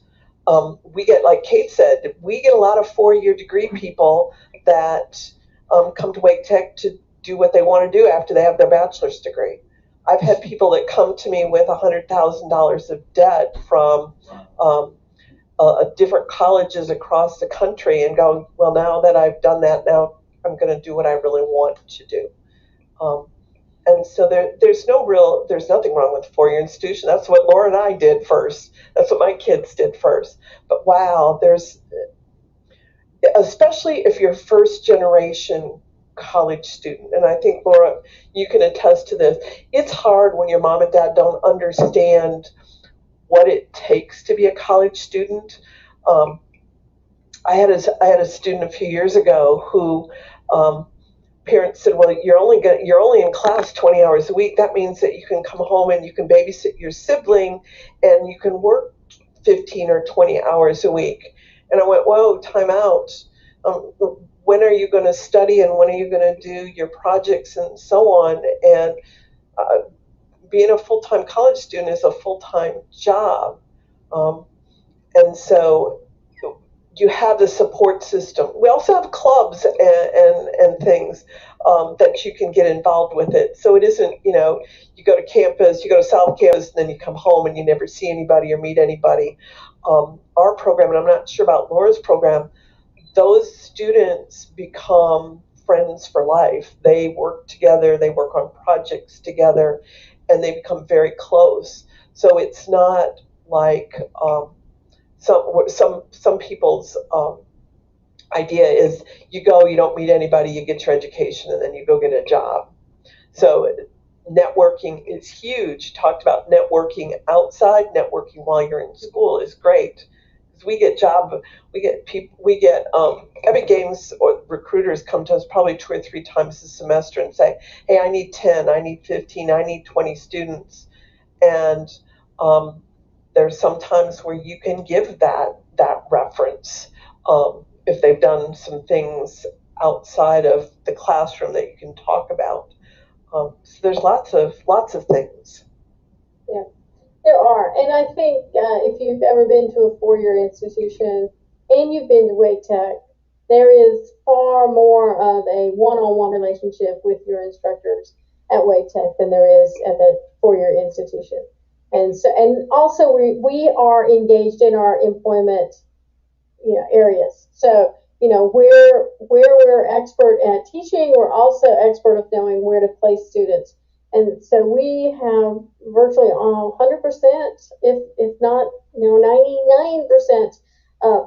we get, like Kate said, we get a lot of 4-year degree people that come to Wake Tech to do what they want to do after they have their bachelor's degree. I've had people that come to me with $100,000 of debt from different colleges across the country and go, well, now that I've done that, now I'm going to do what I really want to do. And so there's nothing wrong with a 4-year institution. That's what Laura and I did first. That's what my kids did first. But wow, especially if you're first generation college student, and I think, Laura, you can attest to this, it's hard when your mom and dad don't understand what it takes to be a college student. I had a student a few years ago who parents said, well, you're only in class 20 hours a week. That means that you can come home and you can babysit your sibling and you can work 15 or 20 hours a week. And I went, whoa, time out. When are you going to study and when are you going to do your projects and so on? And being a full-time college student is a full-time job. And so you have the support system. We also have clubs and things. that you can get involved with it. So it isn't, you go to campus, you go to South Campus, and then you come home and you never see anybody or meet anybody. Our program, and I'm not sure about Laura's program, those students become friends for life. They work together, they work on projects together, and they become very close. So it's not like some people's idea is you go, you don't meet anybody, you get your education, and then you go get a job. So networking is huge. Talked about networking outside, networking while you're in school is great. We get Epic Games or recruiters come to us probably 2 or 3 times a semester and say, hey, I need 10, I need 15, I need 20 students. And there's some times where you can give that reference if they've done some things outside of the classroom that you can talk about. So there's lots of things. Yeah, there are. And I think if you've ever been to a 4-year institution and you've been to Wake Tech, there is far more of a one-on-one relationship with your instructors at Wake Tech than there is at the 4-year institution. And so, and also we are engaged in our employment, areas. So, where we're expert at teaching, we're also expert of knowing where to place students. And so we have virtually 100%, if not 99%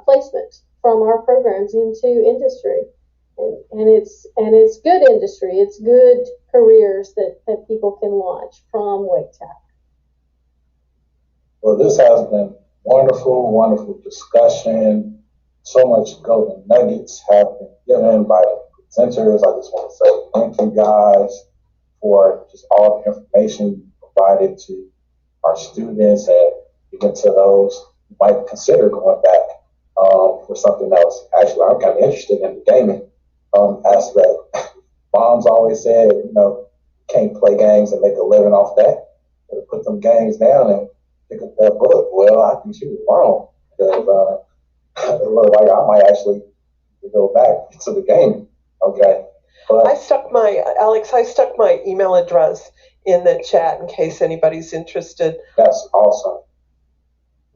placement from our programs into industry, and it's good industry. It's good careers that people can launch from Wake Tech. Well, this has been wonderful discussion. So much golden nuggets have been given by the presenters. I just want to say thank you guys for just all the information you provided to our students and even to those who might consider going back for something else. Actually, I'm kind of interested in the gaming aspect. Mom's always said, can't play games and make a living off that. Put them games down and pick up that book. Well, I think she was wrong because it looked like I might actually go back to the game. Okay. But I stuck my email address in the chat in case anybody's interested. That's awesome.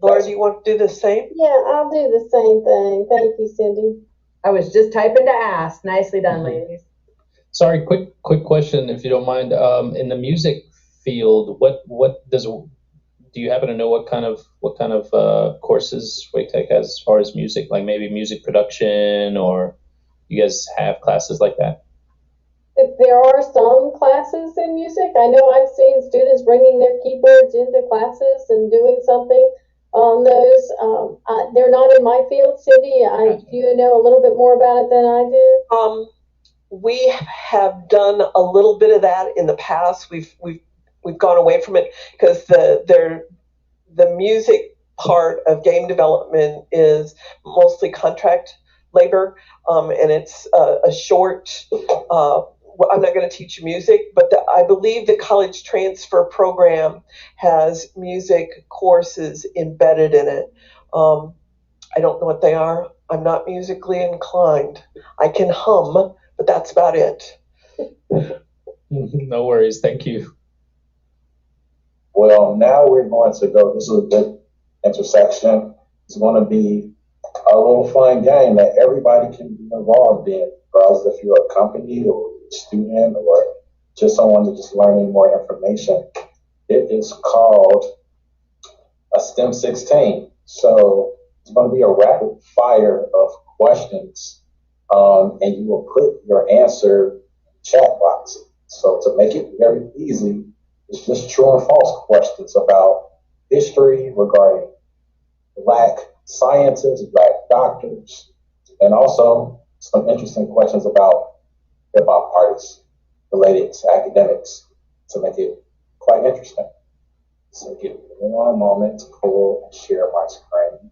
Laura, do you want to do the same? Yeah, I'll do the same thing. Thank you, Cindy. I was just typing to ask. Nicely done, ladies. Sorry, quick question, if you don't mind. In the music field, do you happen to know what kind of courses Wake Tech has as far as music, like maybe music production, or you guys have classes like that? There are some classes in music. I know I've seen students bringing their keyboards into classes and doing something on those. They're not in my field, Cindy. Do you know a little bit more about it than I do? We have done a little bit of that in the past. We've gone away from it because the music part of game development is mostly contract labor, and it's a short. I'm not going to teach you music, but I believe the college transfer program has music courses embedded in it. I don't know what they are. I'm not musically inclined. I can hum, but that's about it. No worries. Thank you. Well, now we're going to go. This is a good intersection. It's going to be a little fun game that everybody can be involved in, regardless if you're a company or a student or just someone to just learning more information. It is called a STEM 16. So it's going to be a rapid fire of questions, and you will put your answer in the chat box. So to make it very easy, it's just true and false questions about history regarding Black scientists, Black doctors, and also some interesting questions about hip-hop artists related to academics to make it quite interesting. So give me one moment to pull and share my screen.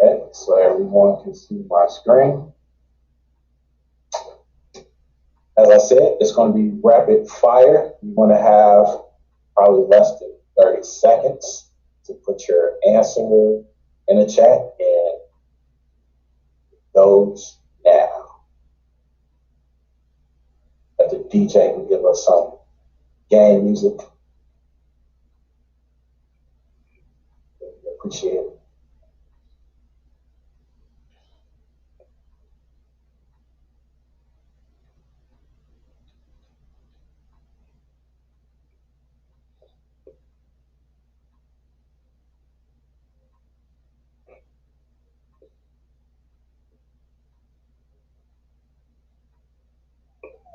Okay. so everyone can see my screen. As I said, it's going to be rapid fire. You want to have probably less than 30 seconds to put your answer in the chat, and those now. That the DJ can give us some game music. Appreciate it.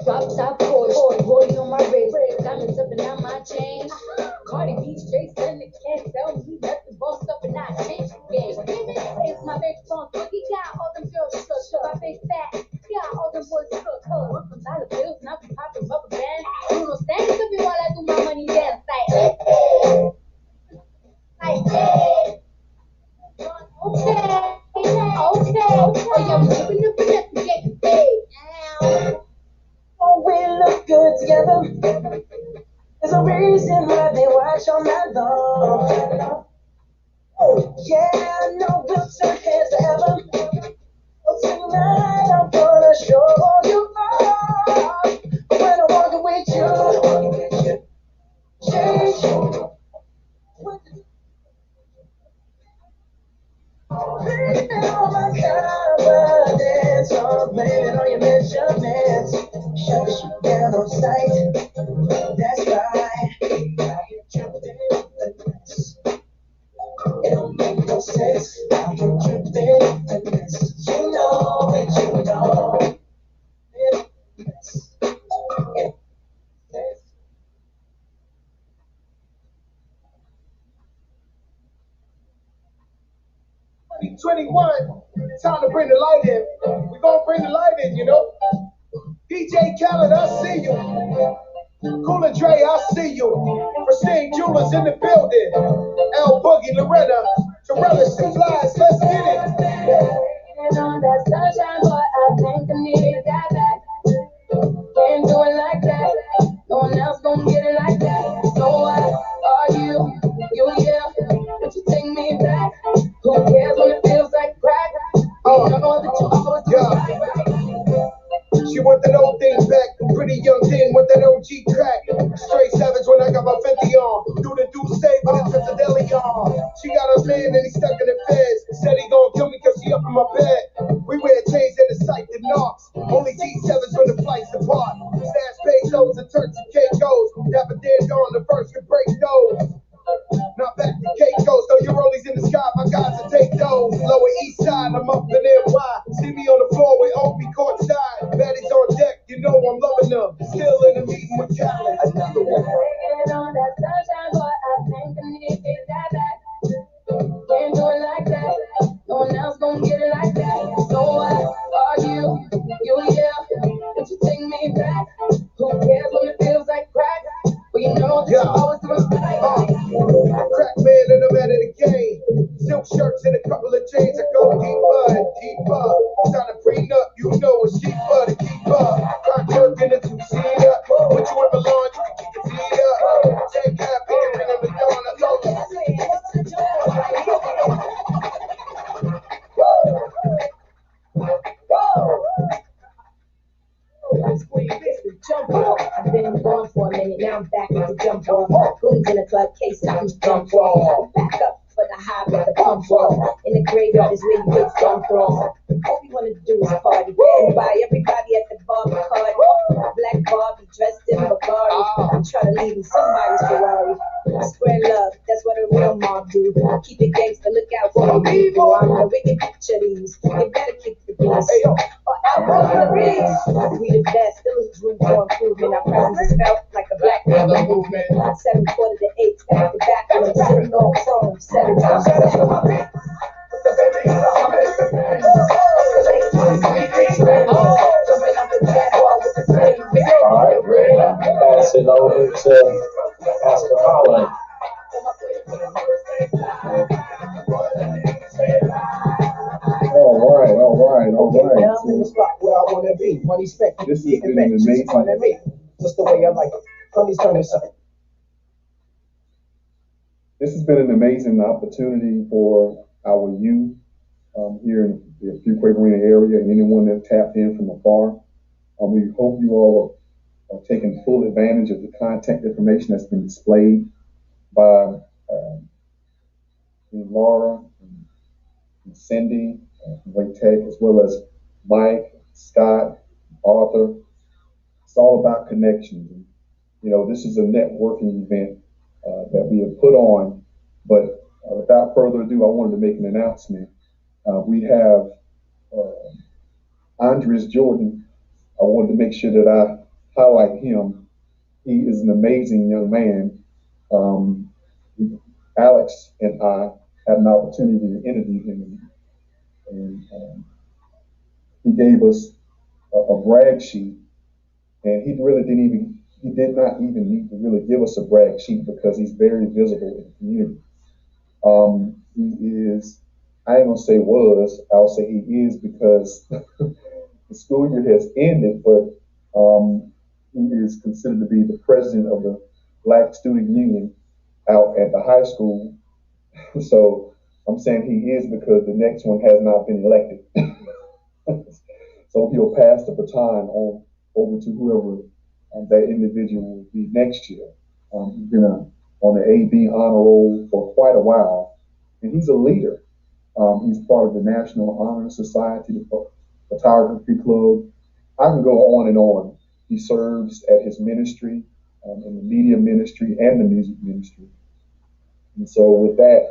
Drop top Porsche, rolling on my wrist, diamonds up and down my chain. Cardi B straight stunning, can't tell me nothing. Bossed up and I change the game. It's my big phone, he got all them girls shook. My big fat, got all them boys cook. Want some dollar bills, not be popping rubber bands. You know, stand to me while I do my money dance. Like, okay. Oh yeah, we living up and up and getting paid. Oh, we look good together. There's a reason why they watch all night long. Oh, yeah, I know we'll turn heads forever. But tonight I'm gonna show you love. When I'm walking with you, change. Blame it on my confidence, or blame it on your measurements. Shut you down on sight. That's right. I get tripping with this. It don't make no sense. I get tripping with this. You know that you don't. It 2021, time to bring the light in. We're gonna bring the light in, you know. DJ Khaled, I see you. Cooler Dre, I see you. Pristine Jewelers in the building. L Boogie, Loretta, Torella, Supplies, let's get it. On that sunshine, boy, I think I need that back. Can't do it like that. No one else gonna get it like that. So what are you? You, yeah. Would you take me back? Who cares when it feels like crack? You know that you always do right. She want that old thing back. Pretty young thing with that OG crack. Straight savage when I got my 50 on. Do the do say, but it's just a deli on. She got a man and he stuck in the feds. Said he gon' kill me cause she up in my bed. We wear chains in the sight that knocks. Only G7s when the flights apart. Stash pesos and Turks and Caicos. Dapper Dan on the first to break those. Now back to Caicos, throw your rollies in the sky, my guys will take those. Lower East Side, I'm up in NY. See me on the floor with Opie courtside. Baddies on deck, you know I'm loving them. Still in the meeting with Khaled. Another one. On that sunshine, boy, I think I need that back. Can't do it like that. No one else gonna get it like that. So what are you? You, yeah. Would you take me back? Who cares when it feels like crack? Well, you know that you always do it right. Crack man and I'm out of the game. Silk shirts and a couple of chains. I go deeper and deeper. Time to bring up, you know it's cheaper to keep up. Crack work in a two-seater. Put you in the lawn, you can keep your feet up. Take half, you can bring them the dawn. I told you. Jump off. I've been gone for a minute, now I'm back with the jump off. Goons in the club, case I'm jump off. Back up for the high with the pump off. In the graveyard is where you get dumped off. All we wanna do is party and buy everybody at the bar Bacardi. Black Barbie dressed in Bulgari. I'm trying to leave in somebody's Ferrari. Spread love, that's what a real mob do. Keep it gangster, look out for the people. I'm the wicked picture these. You better kick the beats. Or out on the beats. We the best, still is room for improvement. Our presence is felt like a black panther movement. 7 quarter to 8, back to back, and I'm sitting on chrome 7 times. Alright, pass it over to Pastor Holland. in the spot where I wanna be. Money spent, This has getting been rich, amazing. fun at me. Just the way I like it. Funny's turning something. This has been an amazing opportunity for our youth here in the Fuquay-Varina area and anyone that tapped in from afar. We hope you all are taking full advantage of the contact information that's been displayed by Laura and Cindy from Wake Tech, as well as Mike, Scott, Arthur. It's all about connections. You know, this is a networking event that we have put on, but without further ado, I wanted to make an announcement. We have Andres Jordan. I wanted to make sure that I highlight him. He is an amazing young man. Alex and I had an opportunity to interview him, and he gave us a brag sheet, and he did not even need to really give us a brag sheet because he's very visible in the community. He is, I ain't gonna say was, I'll say he is because the school year has ended, but he is considered to be the president of the Black Student Union out at the high school. So I'm saying he is because the next one has not been elected. So he'll pass the baton on over to whoever that individual will be next year. He's been on the AB honor roll for quite a while, and he's a leader. He's part of the National Honor Society, the Photography Club. I can go on and on. He serves at his ministry, in the media ministry and the music ministry. And so with that,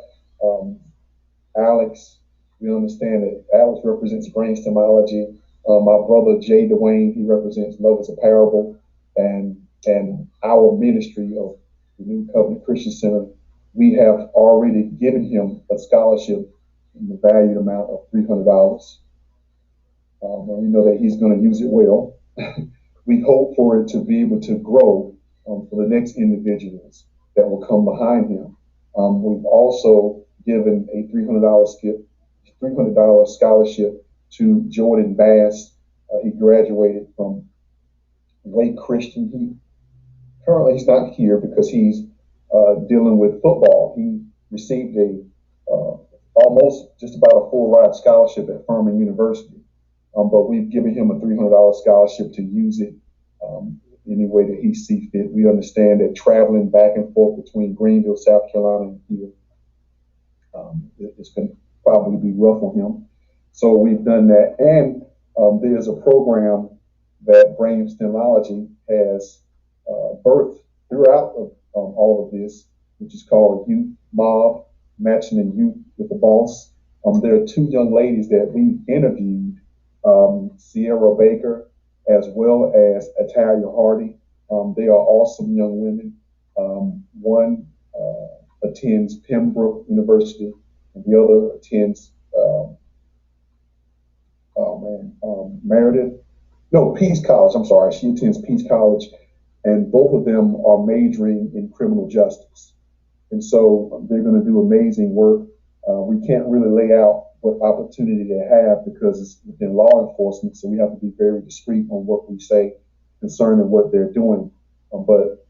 Alex, we understand that Alex represents brainstemology. My brother Jay Dwayne, he represents Love is a Parable, and our ministry of the New Covenant Christian Center, we have already given him a scholarship in the valued amount of $300. And we know that he's going to use it well. We hope for it to be able to grow for the next individuals that will come behind him. We've also given a $300 scholarship to Jordan Bass. He graduated from Wake Christian. Currently he's not here because he's dealing with football. He received almost just about a full ride scholarship at Furman University. But we've given him a $300 scholarship to use it any way that he sees fit. We understand that traveling back and forth between Greenville, South Carolina, and here, it's going to probably be rough on him. So we've done that. And there's a program that brainstemology has birthed throughout all of this, which is called Youth Mob, Matching the Youth with the Boss. There are two young ladies that we interviewed, Sierra Baker as well as Atalia Hardy. They are awesome young women. One attends Pembroke University, and the other attends Peace College. I'm sorry, she attends Peace College, and both of them are majoring in criminal justice. And so they're going to do amazing work. We can't really lay out what opportunity they have because it's within law enforcement, so we have to be very discreet on what we say concerning what they're doing. But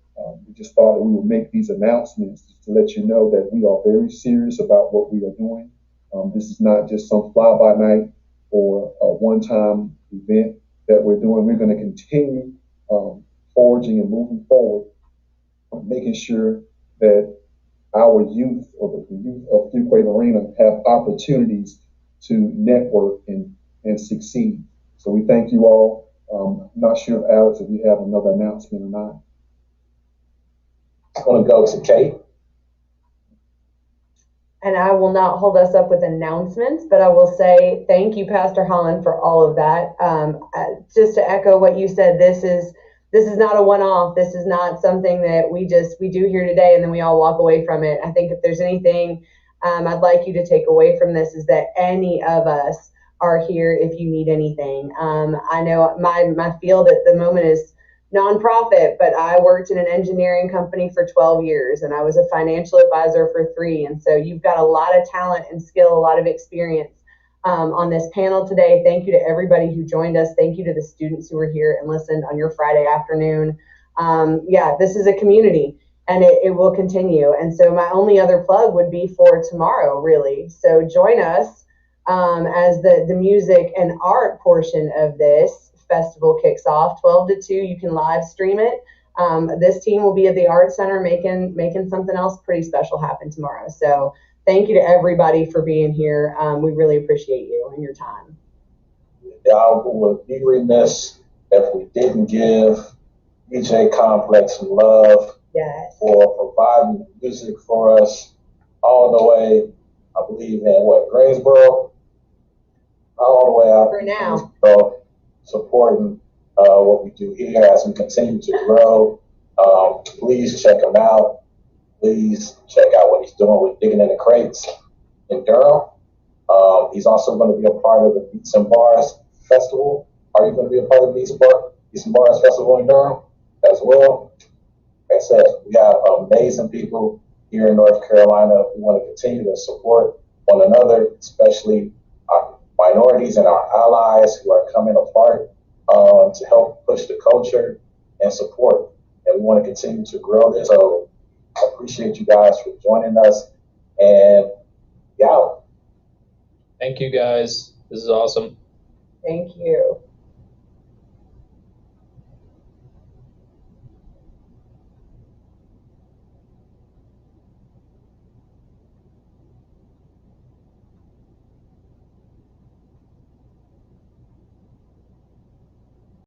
we just thought that we would make these announcements to let you know that we are very serious about what we are doing. This is not just some fly-by-night or a one-time event that we're doing. We're going to continue forging and moving forward, making sure that our youth, or the youth of Fuquay-Varina, have opportunities to network and succeed. So we thank you all. I'm not sure, if Alex, if you have another announcement or not. I want to go to Kate. And I will not hold us up with announcements, but I will say thank you, Pastor Holland, for all of that. Just to echo what you said, this is not a one-off. This is not something that we do here today and then we all walk away from it. I think if there's anything I'd like you to take away from this is that any of us are here if you need anything. I know my field at the moment is nonprofit, but I worked in an engineering company for 12 years and I was a financial advisor for 3. And so you've got a lot of talent and skill, a lot of experience. on this panel today. Thank you to everybody who joined us. Thank you to the students who were here and listened on your Friday afternoon. Yeah, this is a community, and it will continue. And so my only other plug would be for tomorrow, really. So join us as the music and art portion of this festival kicks off. 12 to 2, you can live stream it. This team will be at the Art Center making something else pretty special happen tomorrow. So thank you to everybody for being here. We really appreciate you and your time. Y'all would be remiss if we didn't give DJ Complex some love for providing music for us all the way, I believe in Greensboro, all the way out for now. So supporting what we do here as we continue to grow. Please check him out. Please check out what he's doing with Digging in the Crates in Durham. He's also going to be a part of the Beats and Bars Festival. Are you going to be a part of the Beats and Bars Festival in Durham as well? Like I said, we have amazing people here in North Carolina. We want to continue to support one another, especially our minorities and our allies who are coming apart to help push the culture and support. And we want to continue to grow this. So I appreciate you guys for joining us. And yeah. Thank you guys. This is awesome. Thank you.